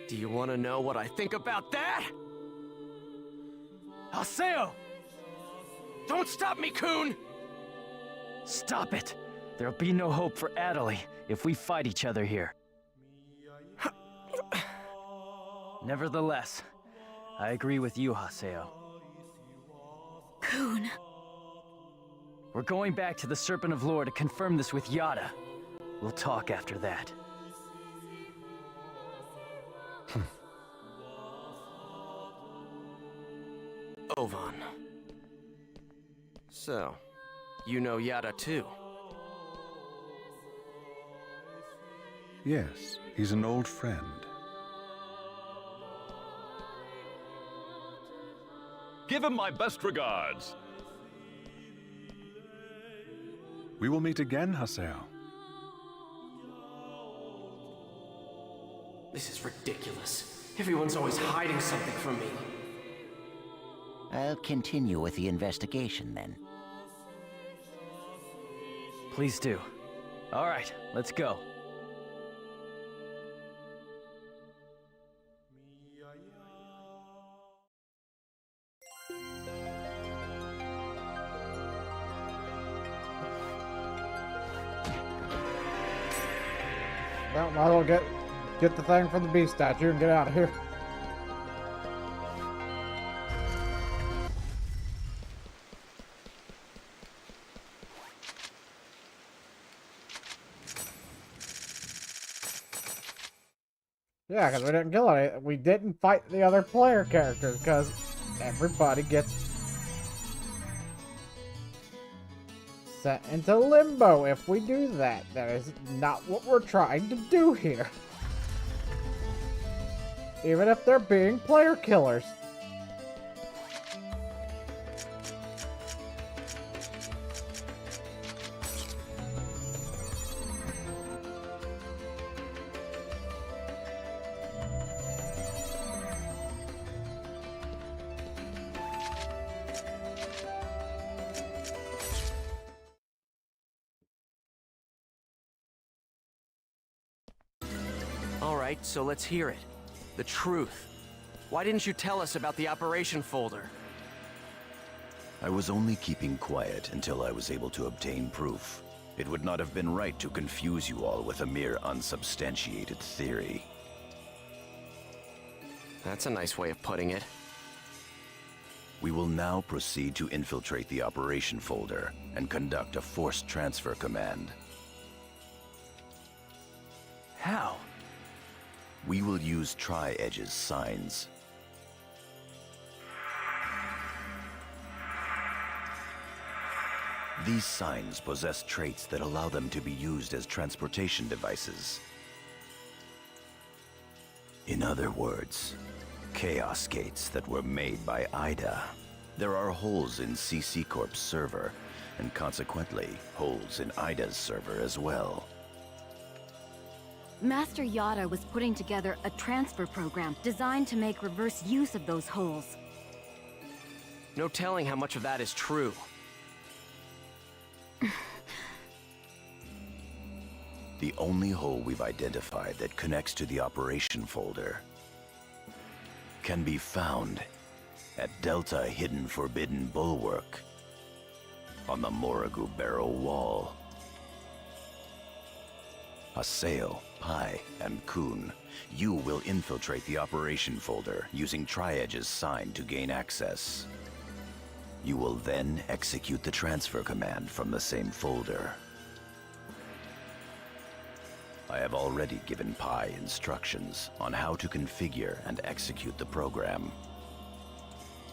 Do you want to know what I think about that? Haseo! Don't stop me, Kun! Stop it! There'll be no hope for Adelie if we fight each other here. Nevertheless, I agree with you, Haseo. Kun. We're going back to the Serpent of Lore to confirm this with Yada. We'll talk after that. Ovan. So, you know Yada too? Yes, he's an old friend. Give him my best regards. We will meet again, Haseo. This is ridiculous. Everyone's always hiding something from me. I'll continue with the investigation then. Please do. All right, let's go. Well, might as well get the thing from the beast statue and get out of here. Yeah, because we didn't kill any. We didn't fight the other player characters because everybody gets sent into limbo if we do that. That is not what we're trying to do here. Even if they're being player killers. Alright, so let's hear it. The truth. Why didn't you tell us about the operation folder? I was only keeping quiet until I was able to obtain proof. It would not have been right to confuse you all with a mere unsubstantiated theory. That's a nice way of putting it. We will now proceed to infiltrate the operation folder and conduct a forced transfer command. How? We will use Tri-Edge's signs. These signs possess traits that allow them to be used as transportation devices. In other words, Chaos Gates that were made by Ida. There are holes in CC Corp's server, and consequently, holes in Ida's server as well. Master Yada was putting together a transfer program designed to make reverse use of those holes. No telling how much of that is true. The only hole we've identified that connects to the operation folder can be found at Delta Hidden Forbidden Bulwark on the Morrigu Barrow Wall. Haseo, Pai, and Kun, you will infiltrate the operation folder using Tri-Edge's sign to gain access. You will then execute the transfer command from the same folder. I have already given Pai instructions on how to configure and execute the program.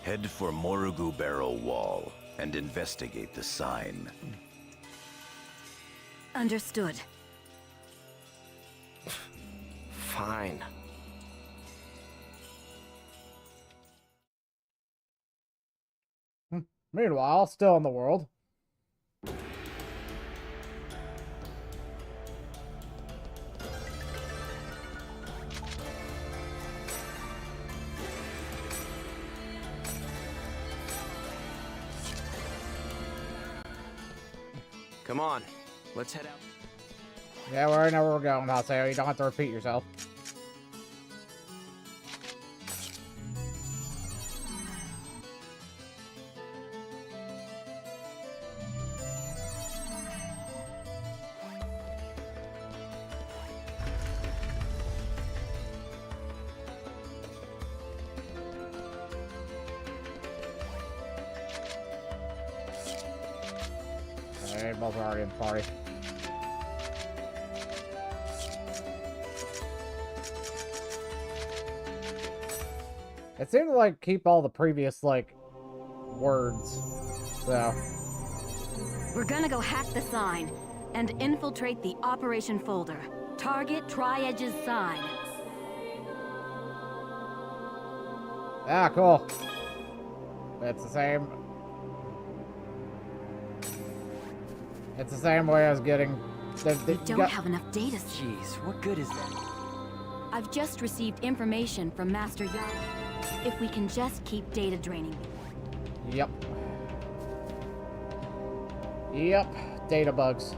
Head for Morrigu Barrow Wall and investigate the sign. Understood. Fine. Meanwhile, still in the world. Come on, let's head out. Yeah, we already know where we're going, Haseo. You don't have to repeat yourself. Okay, both are already in the party. It seemed to, like, keep all the previous, like, words, so... We're gonna go hack the sign and infiltrate the operation folder. Target Tri-Edge's sign. Ah, cool. It's the same... It's the same way as getting... We don't have enough data. Jeez, what good is that? I've just received information from Master Yada. If we can just keep data draining. Yep. Yep. Data bugs.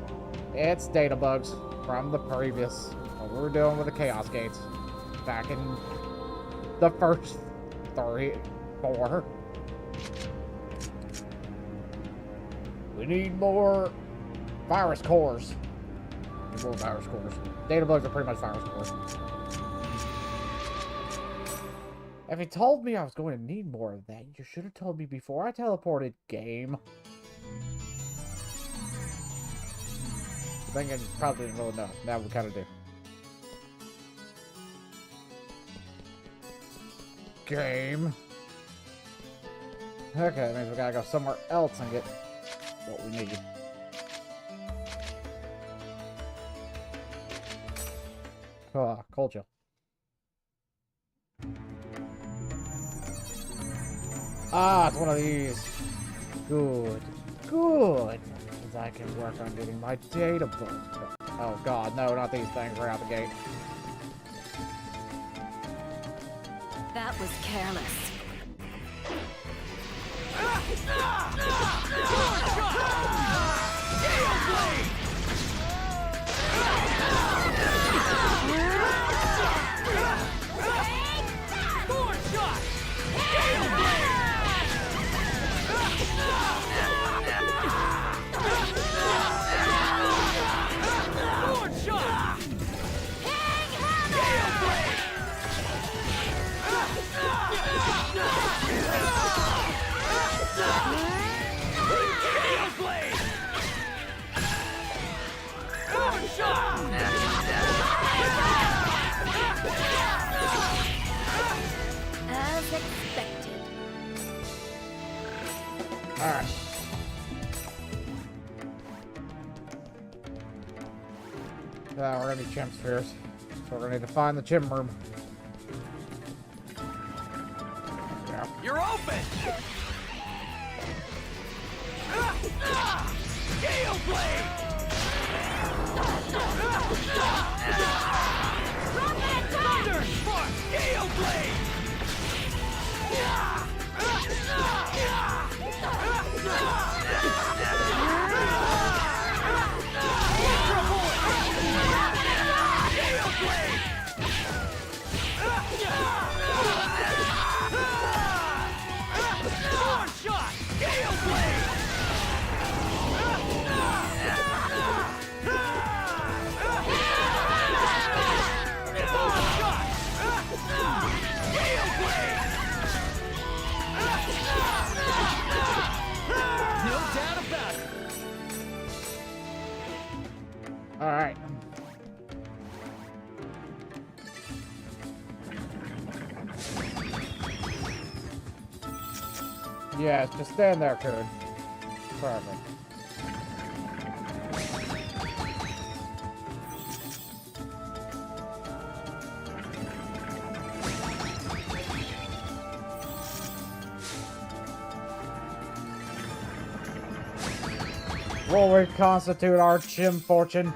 It's data bugs from the previous. What we were doing with the Chaos Gates. Back in the first 3, 4. We need more virus cores. Little virus cores. Data bugs are pretty much virus cores. If you told me I was going to need more of that, you should have told me before I teleported, game. Thinking probably didn't really know. Now we kind of do. Game. Okay, that means we gotta go somewhere else and get what we need. Oh, cold chill. Ah, it's one of these. Good. Good. Because I can work on getting my data book. Oh god, no, not these things right out the gate. That was careless. As expected. Alright. We're gonna need chimp spheres. So we're gonna need to find the chim room. Yeah. You're open! Gale Blade! Thunder Spark! Gale Blade! Storm Shot! Gale Blade! No doubt about it. Alright. Yes, just stand there, Coon. Perfect. Will reconstitute our chim fortune.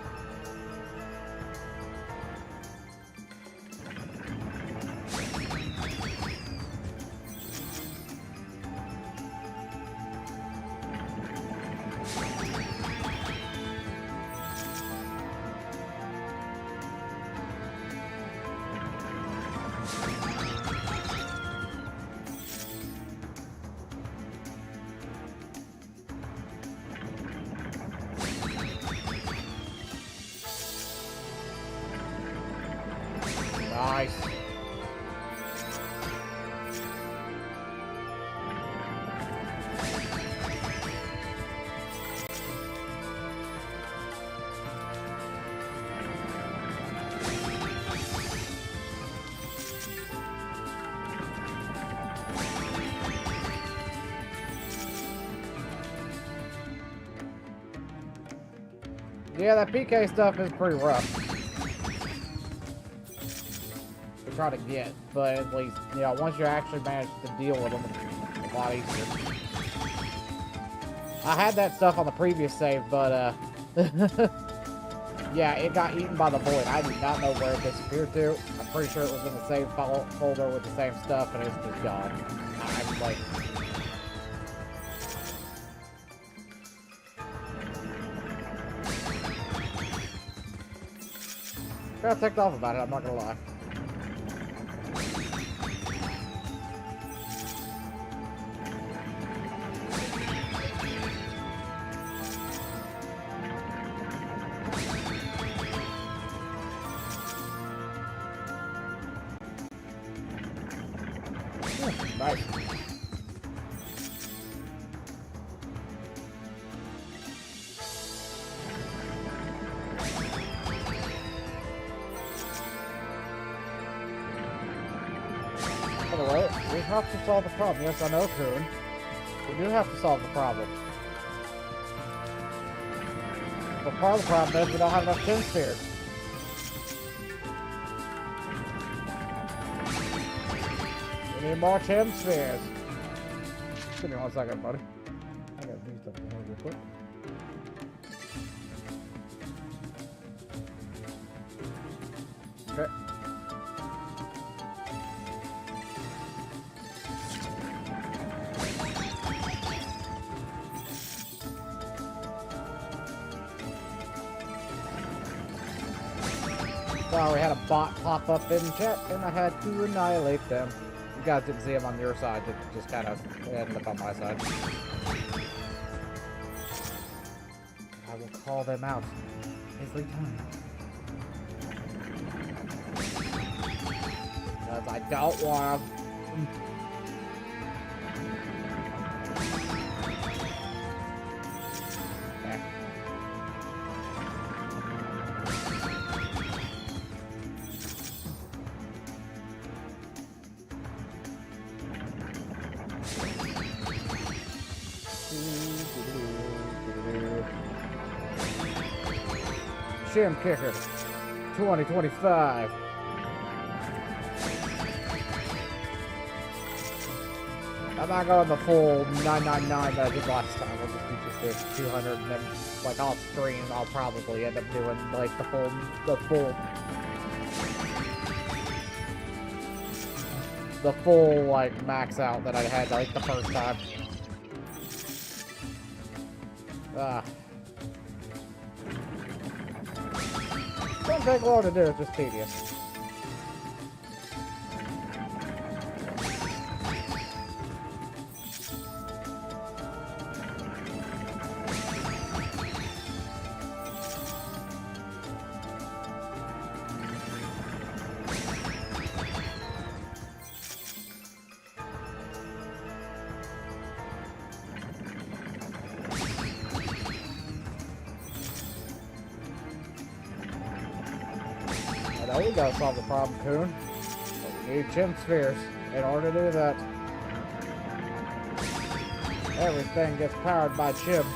Nice. Yeah, that PK stuff is pretty rough to try to get, but at least, you know, once you actually manage to deal with them, it's a lot easier. I had that stuff on the previous save, but, yeah, it got eaten by the void. I do not know where it disappeared to. I'm pretty sure it was in the same folder with the same stuff, and it's just gone. I'm like... got ticked off about it, I'm not gonna lie. Nice. By the way, we have to solve the problem. Yes, I know, Coon. We do have to solve the problem. But part of the problem is we don't have enough Chin Spheres. We need more Chin Spheres. Give me 1 second, buddy. I gotta do something real quick. Okay. Well, we had a bot pop up in chat, and I had to annihilate them. You guys didn't see him on your side, it just kind of ended up on my side. I will call them out every time. Because I don't want them. Okay. Shim Kicker 2025. I'm not going the full 999 that I did last time. I'll just do just 200, and then like off stream I'll probably end up doing like the full like max out that I had like the first time. Doesn't take long to do, it's just tedious. We gotta solve the problem, Coon. We need Chin Spheres in order to do that. Everything gets powered by Chim.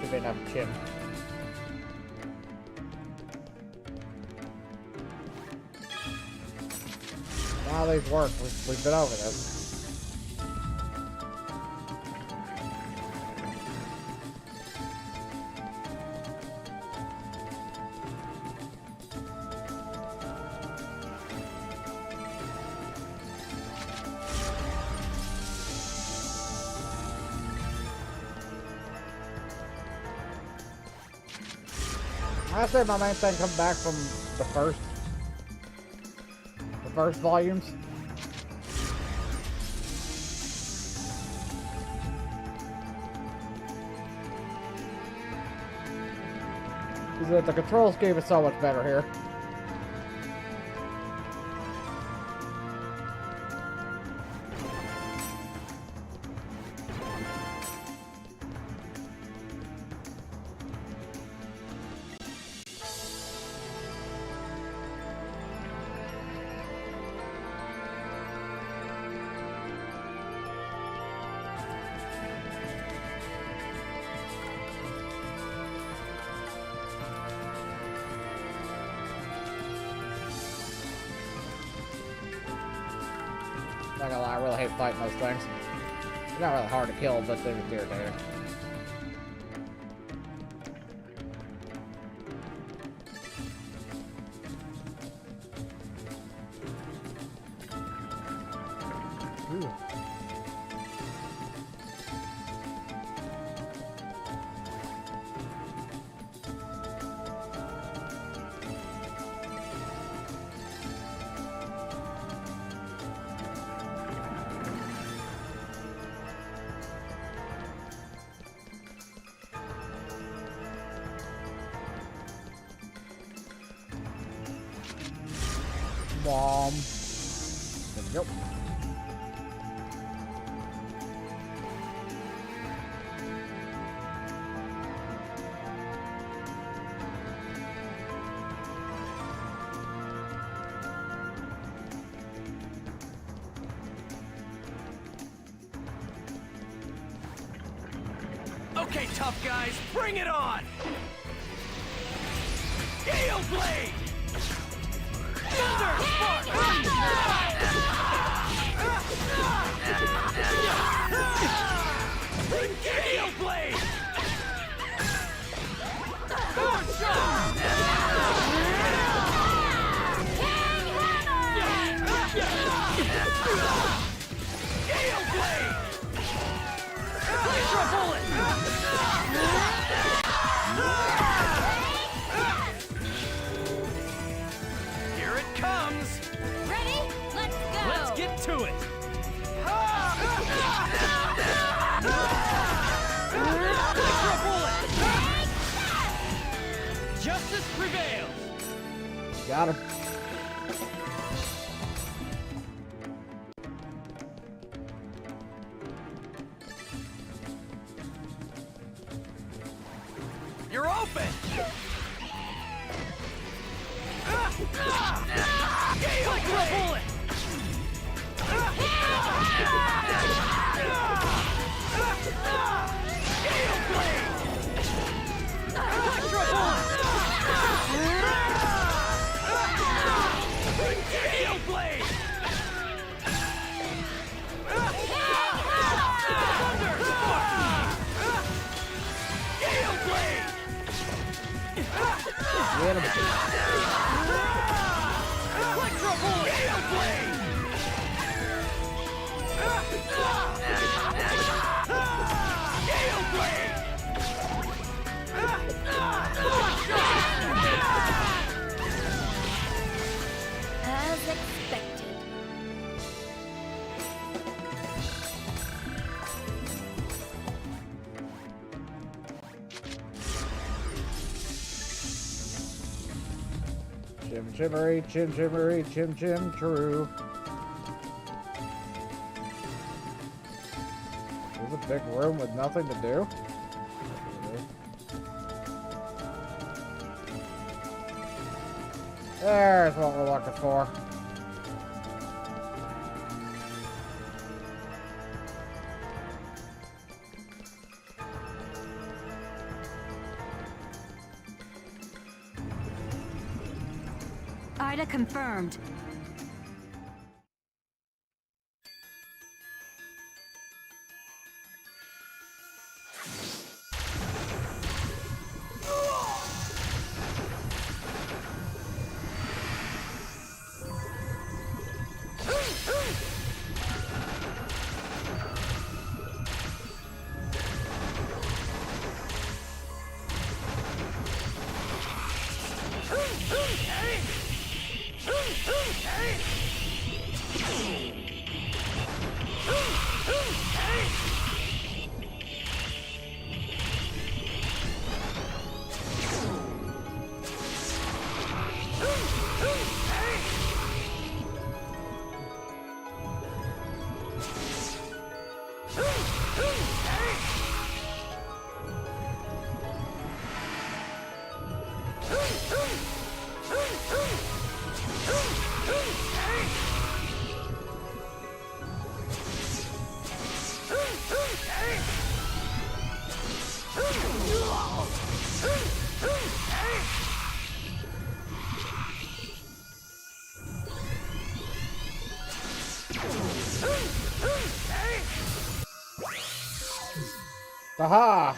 Should be enough Chim. Now these work. We've been over this. I say my main thing comes back from the first volumes. Is that the control scheme is so much better here. Not gonna lie, I really hate fighting those things. They're not really hard to kill, but they're just irritating. Ooh. Bomb. There we go. Okay, tough guys, bring it on! Gale Blade! Thunder Spark! Gale Blade! Thorn Shot! Gale Blade! Hydra Bullet! Here it comes! Ready? Let's go! Let's get to it! Hydra Bullet! Justice prevails! Got him. You're open! Gale Bullet! Gale Blade! Electro Bullet! Gale Blade! Thunder Spark! Gale Blade! Get him. Electro Bullet! Gale Blade! Gale Blade! As expected. Chim chimmery, chim chimmery, chim chim true. There's a big room with nothing to do. There's what we're looking for. Ida confirmed. Aha!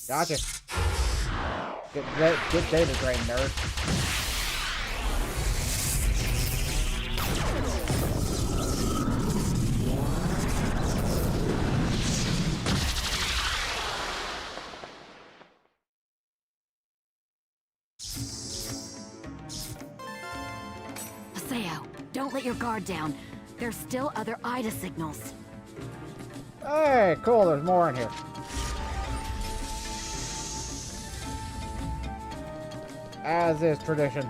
Gotcha. Get data drain, nerd. Haseo, don't let your guard down. There's still other Ida signals. Hey, cool, there's more in here. As is tradition.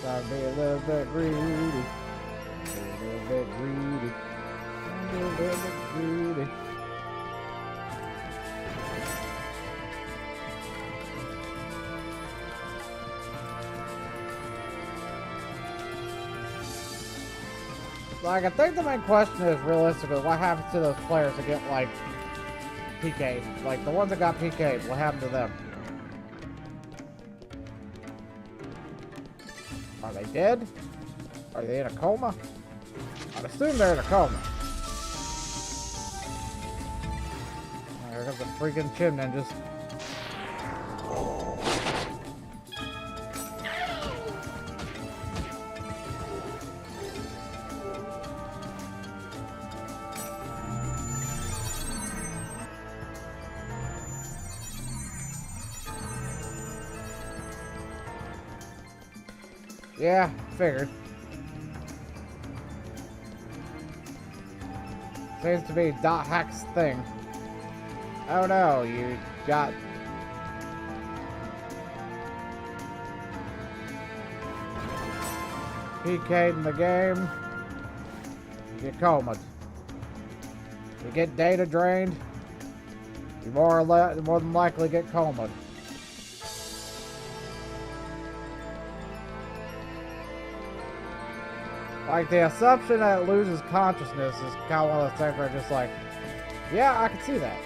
Gotta be a little bit greedy. A little bit greedy. A little bit greedy. Like, I think the main question is realistically, what happens to those players that get, like, PK'd? Like, the ones that got PK'd, what happened to them? Are they dead? Are they in a coma? I'd assume they're in a coma. There comes the freaking Chim Ninjas. Yeah, figured. Seems to be Dot Hack's thing. Oh no, you got... PK'd in the game. You get comaed. You get data drained. You more than likely get comaed. Like, the assumption that it loses consciousness is kind of one of those things where it's just like, yeah, I can see that.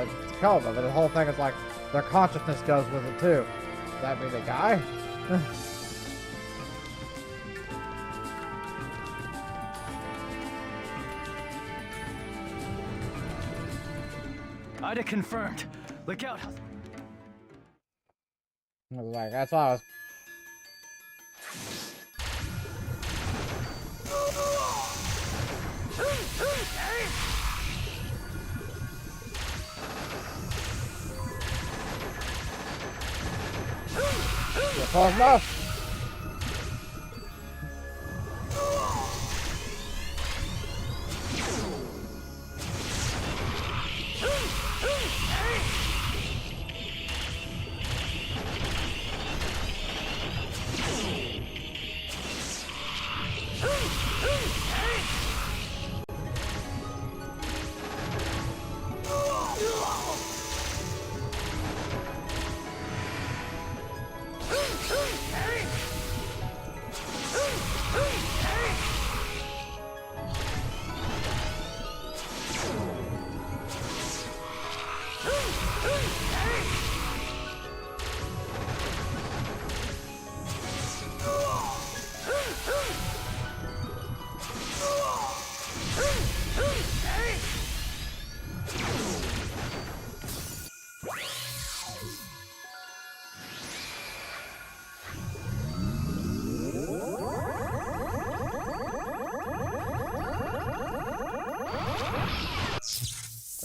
It's a coma, but the whole thing is like, their consciousness goes with it too. Does that mean they die? Ida confirmed. Look out. I was like, that's why I was... You're close enough.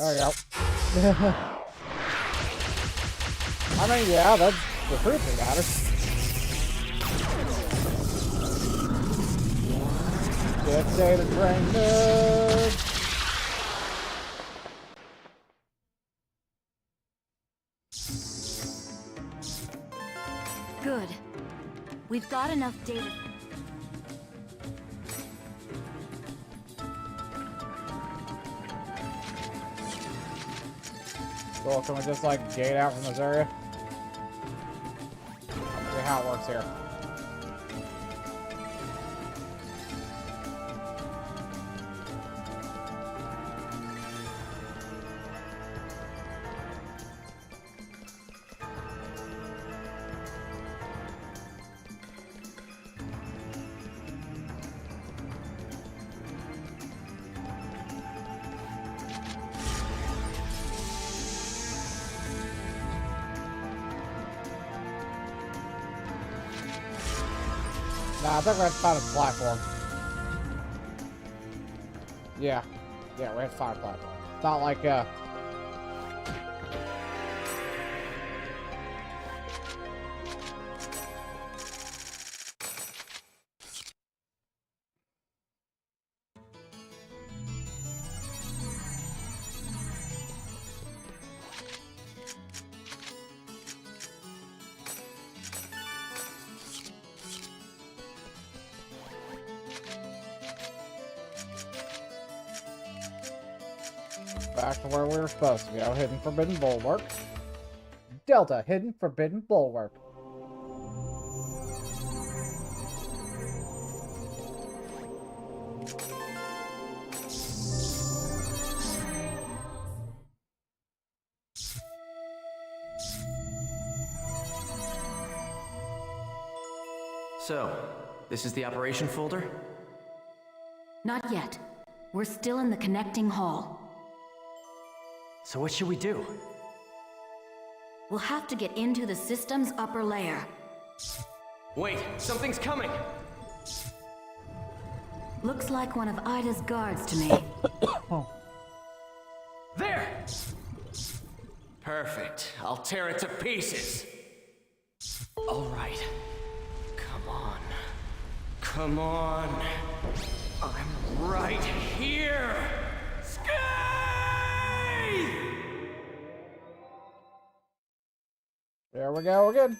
There we go. I mean, yeah, that's the truth of the matter. Get data drain, nerd. Good. We've got enough data. Cool, can we just like gate out from this area? See how it works here. Nah, I think we have to find a platform. Yeah. Yeah, we have to find a platform. It's not like, back to where we were supposed to go. Hidden Forbidden Bulwark. Delta, Hidden Forbidden Bulwark. So, this is the operation folder? Not yet. We're still in the connecting hall. So what should we do? We'll have to get into the system's upper layer. Wait, something's coming! Looks like one of Ida's guards to me. There! Perfect. I'll tear it to pieces. All right. Come on. Come on. I'm right here! Sky! There we go again.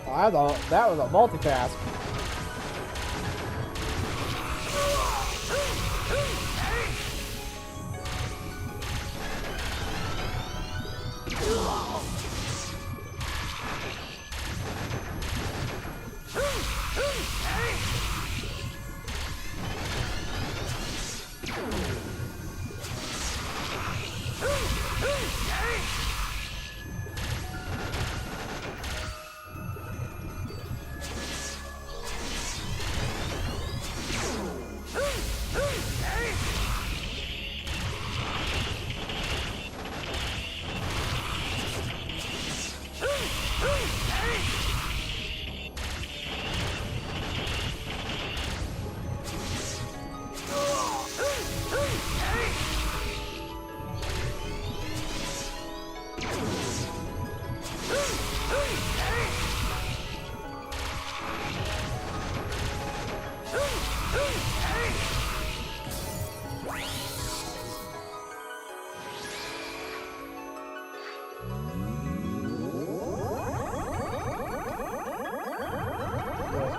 I thought that was a multitask.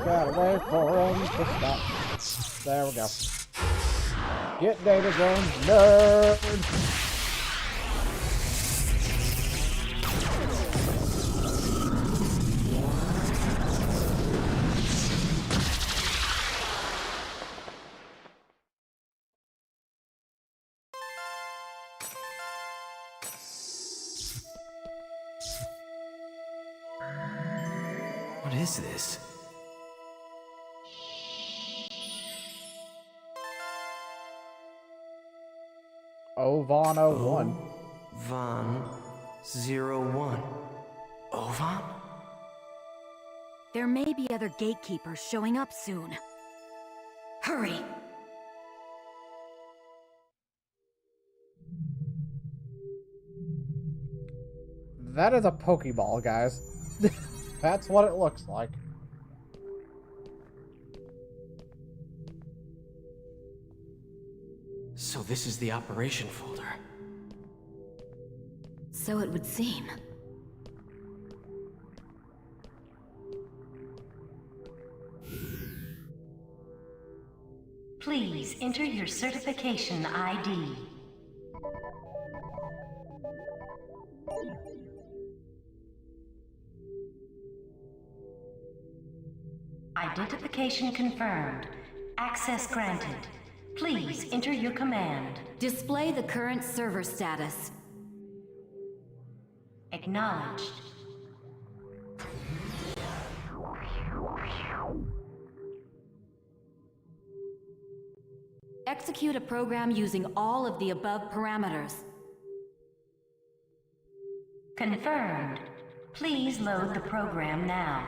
Gotta wait for him to stop. There we go. Get Data Zones, nerd! What is this? Ovan 01. Ovan 01. Ovan? There may be other gatekeepers showing up soon. Hurry! That is a Pokeball, guys. That's what it looks like. So this is the operation folder. So it would seem. Please enter your certification ID. Identification confirmed. Access granted. Please enter your command. Display the current server status. Acknowledged. Execute a program using all of the above parameters. Confirmed. Please load the program now.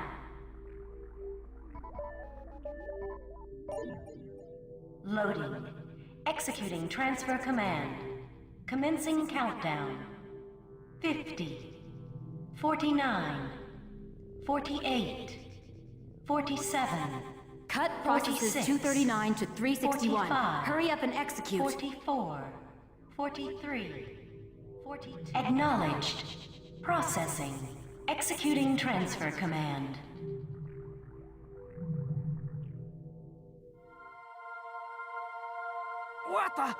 Loading. Executing transfer command. Commencing countdown. 50. 49. 48. 47. Cut processes 46, 239 to 361. 45, Hurry up and execute. 44. 43. 42. Acknowledged. Processing. Executing transfer command. What the?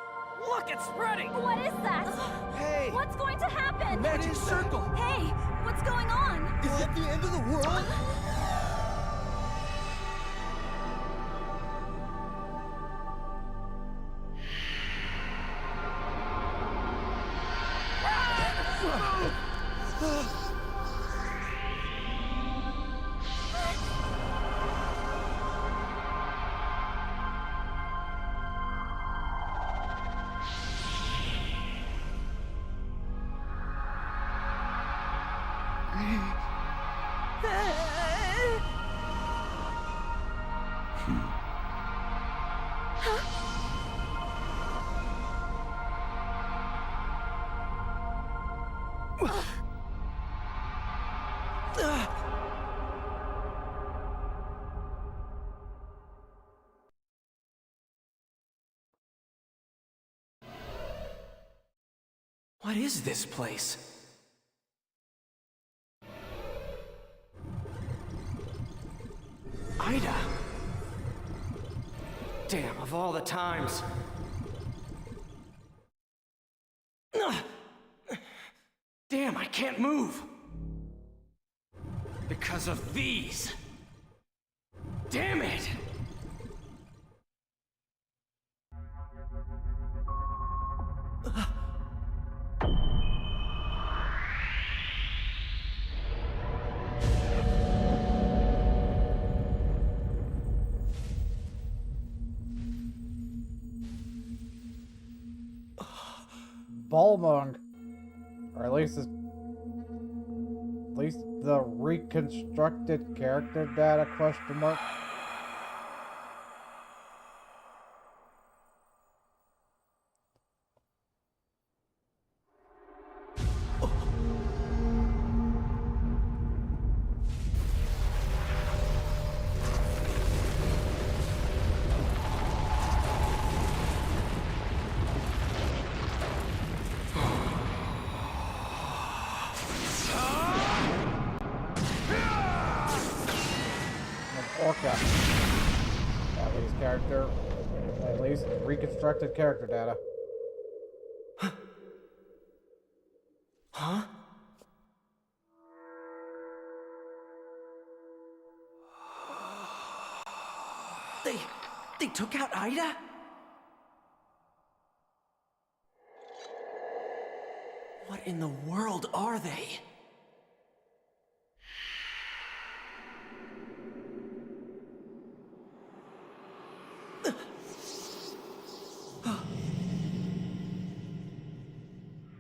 Look, it's spreading! What is that? Hey! What's going to happen? Magic circle! Hey, what's going on? Is it the end of the world? What is this place? Ida! Damn, of all the times. Damn, I can't move! Because of these! Damn it! Balmung. Or at least the reconstructed character data question mark. Orca. At character. At least reconstructed character data. Huh? They took out Ida? What in the world are they?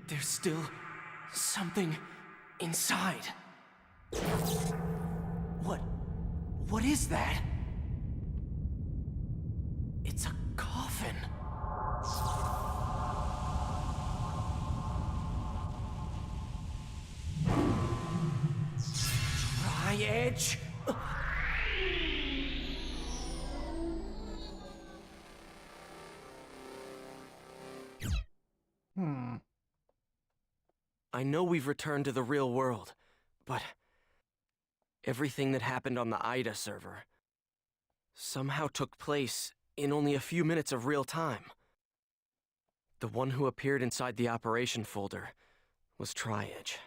There's still something inside. What is that? It's a coffin. Tri-Edge? I know we've returned to the real world, but everything that happened on the AIDA server somehow took place in only a few minutes of real time. The one who appeared inside the operation folder was Tri-Edge.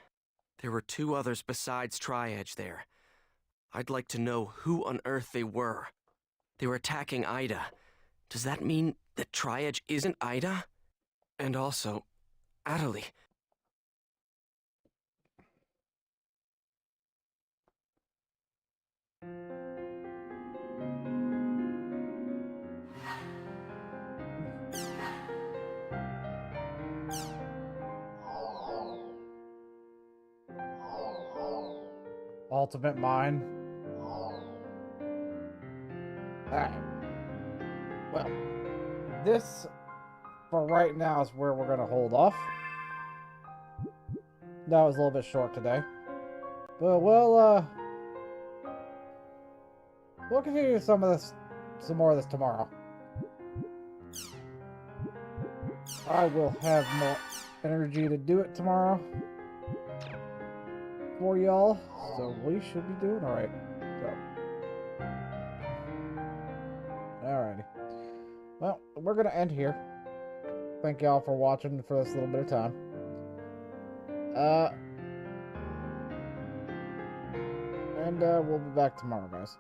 There were 2 others besides Tri-Edge there. I'd like to know who on earth they were. They were attacking AIDA. Does that mean that Tri-Edge isn't AIDA? And also, Atali. Ultimate Mind. Alright. Well, this, for right now, is where we're going to hold off. That was a little bit short today. But we'll continue some more of this tomorrow. I will have more energy to do it tomorrow for y'all. So we should be doing alright. So. Alrighty. Well, we're going to end here. Thank y'all for watching for this little bit of time. And we'll be back tomorrow, guys.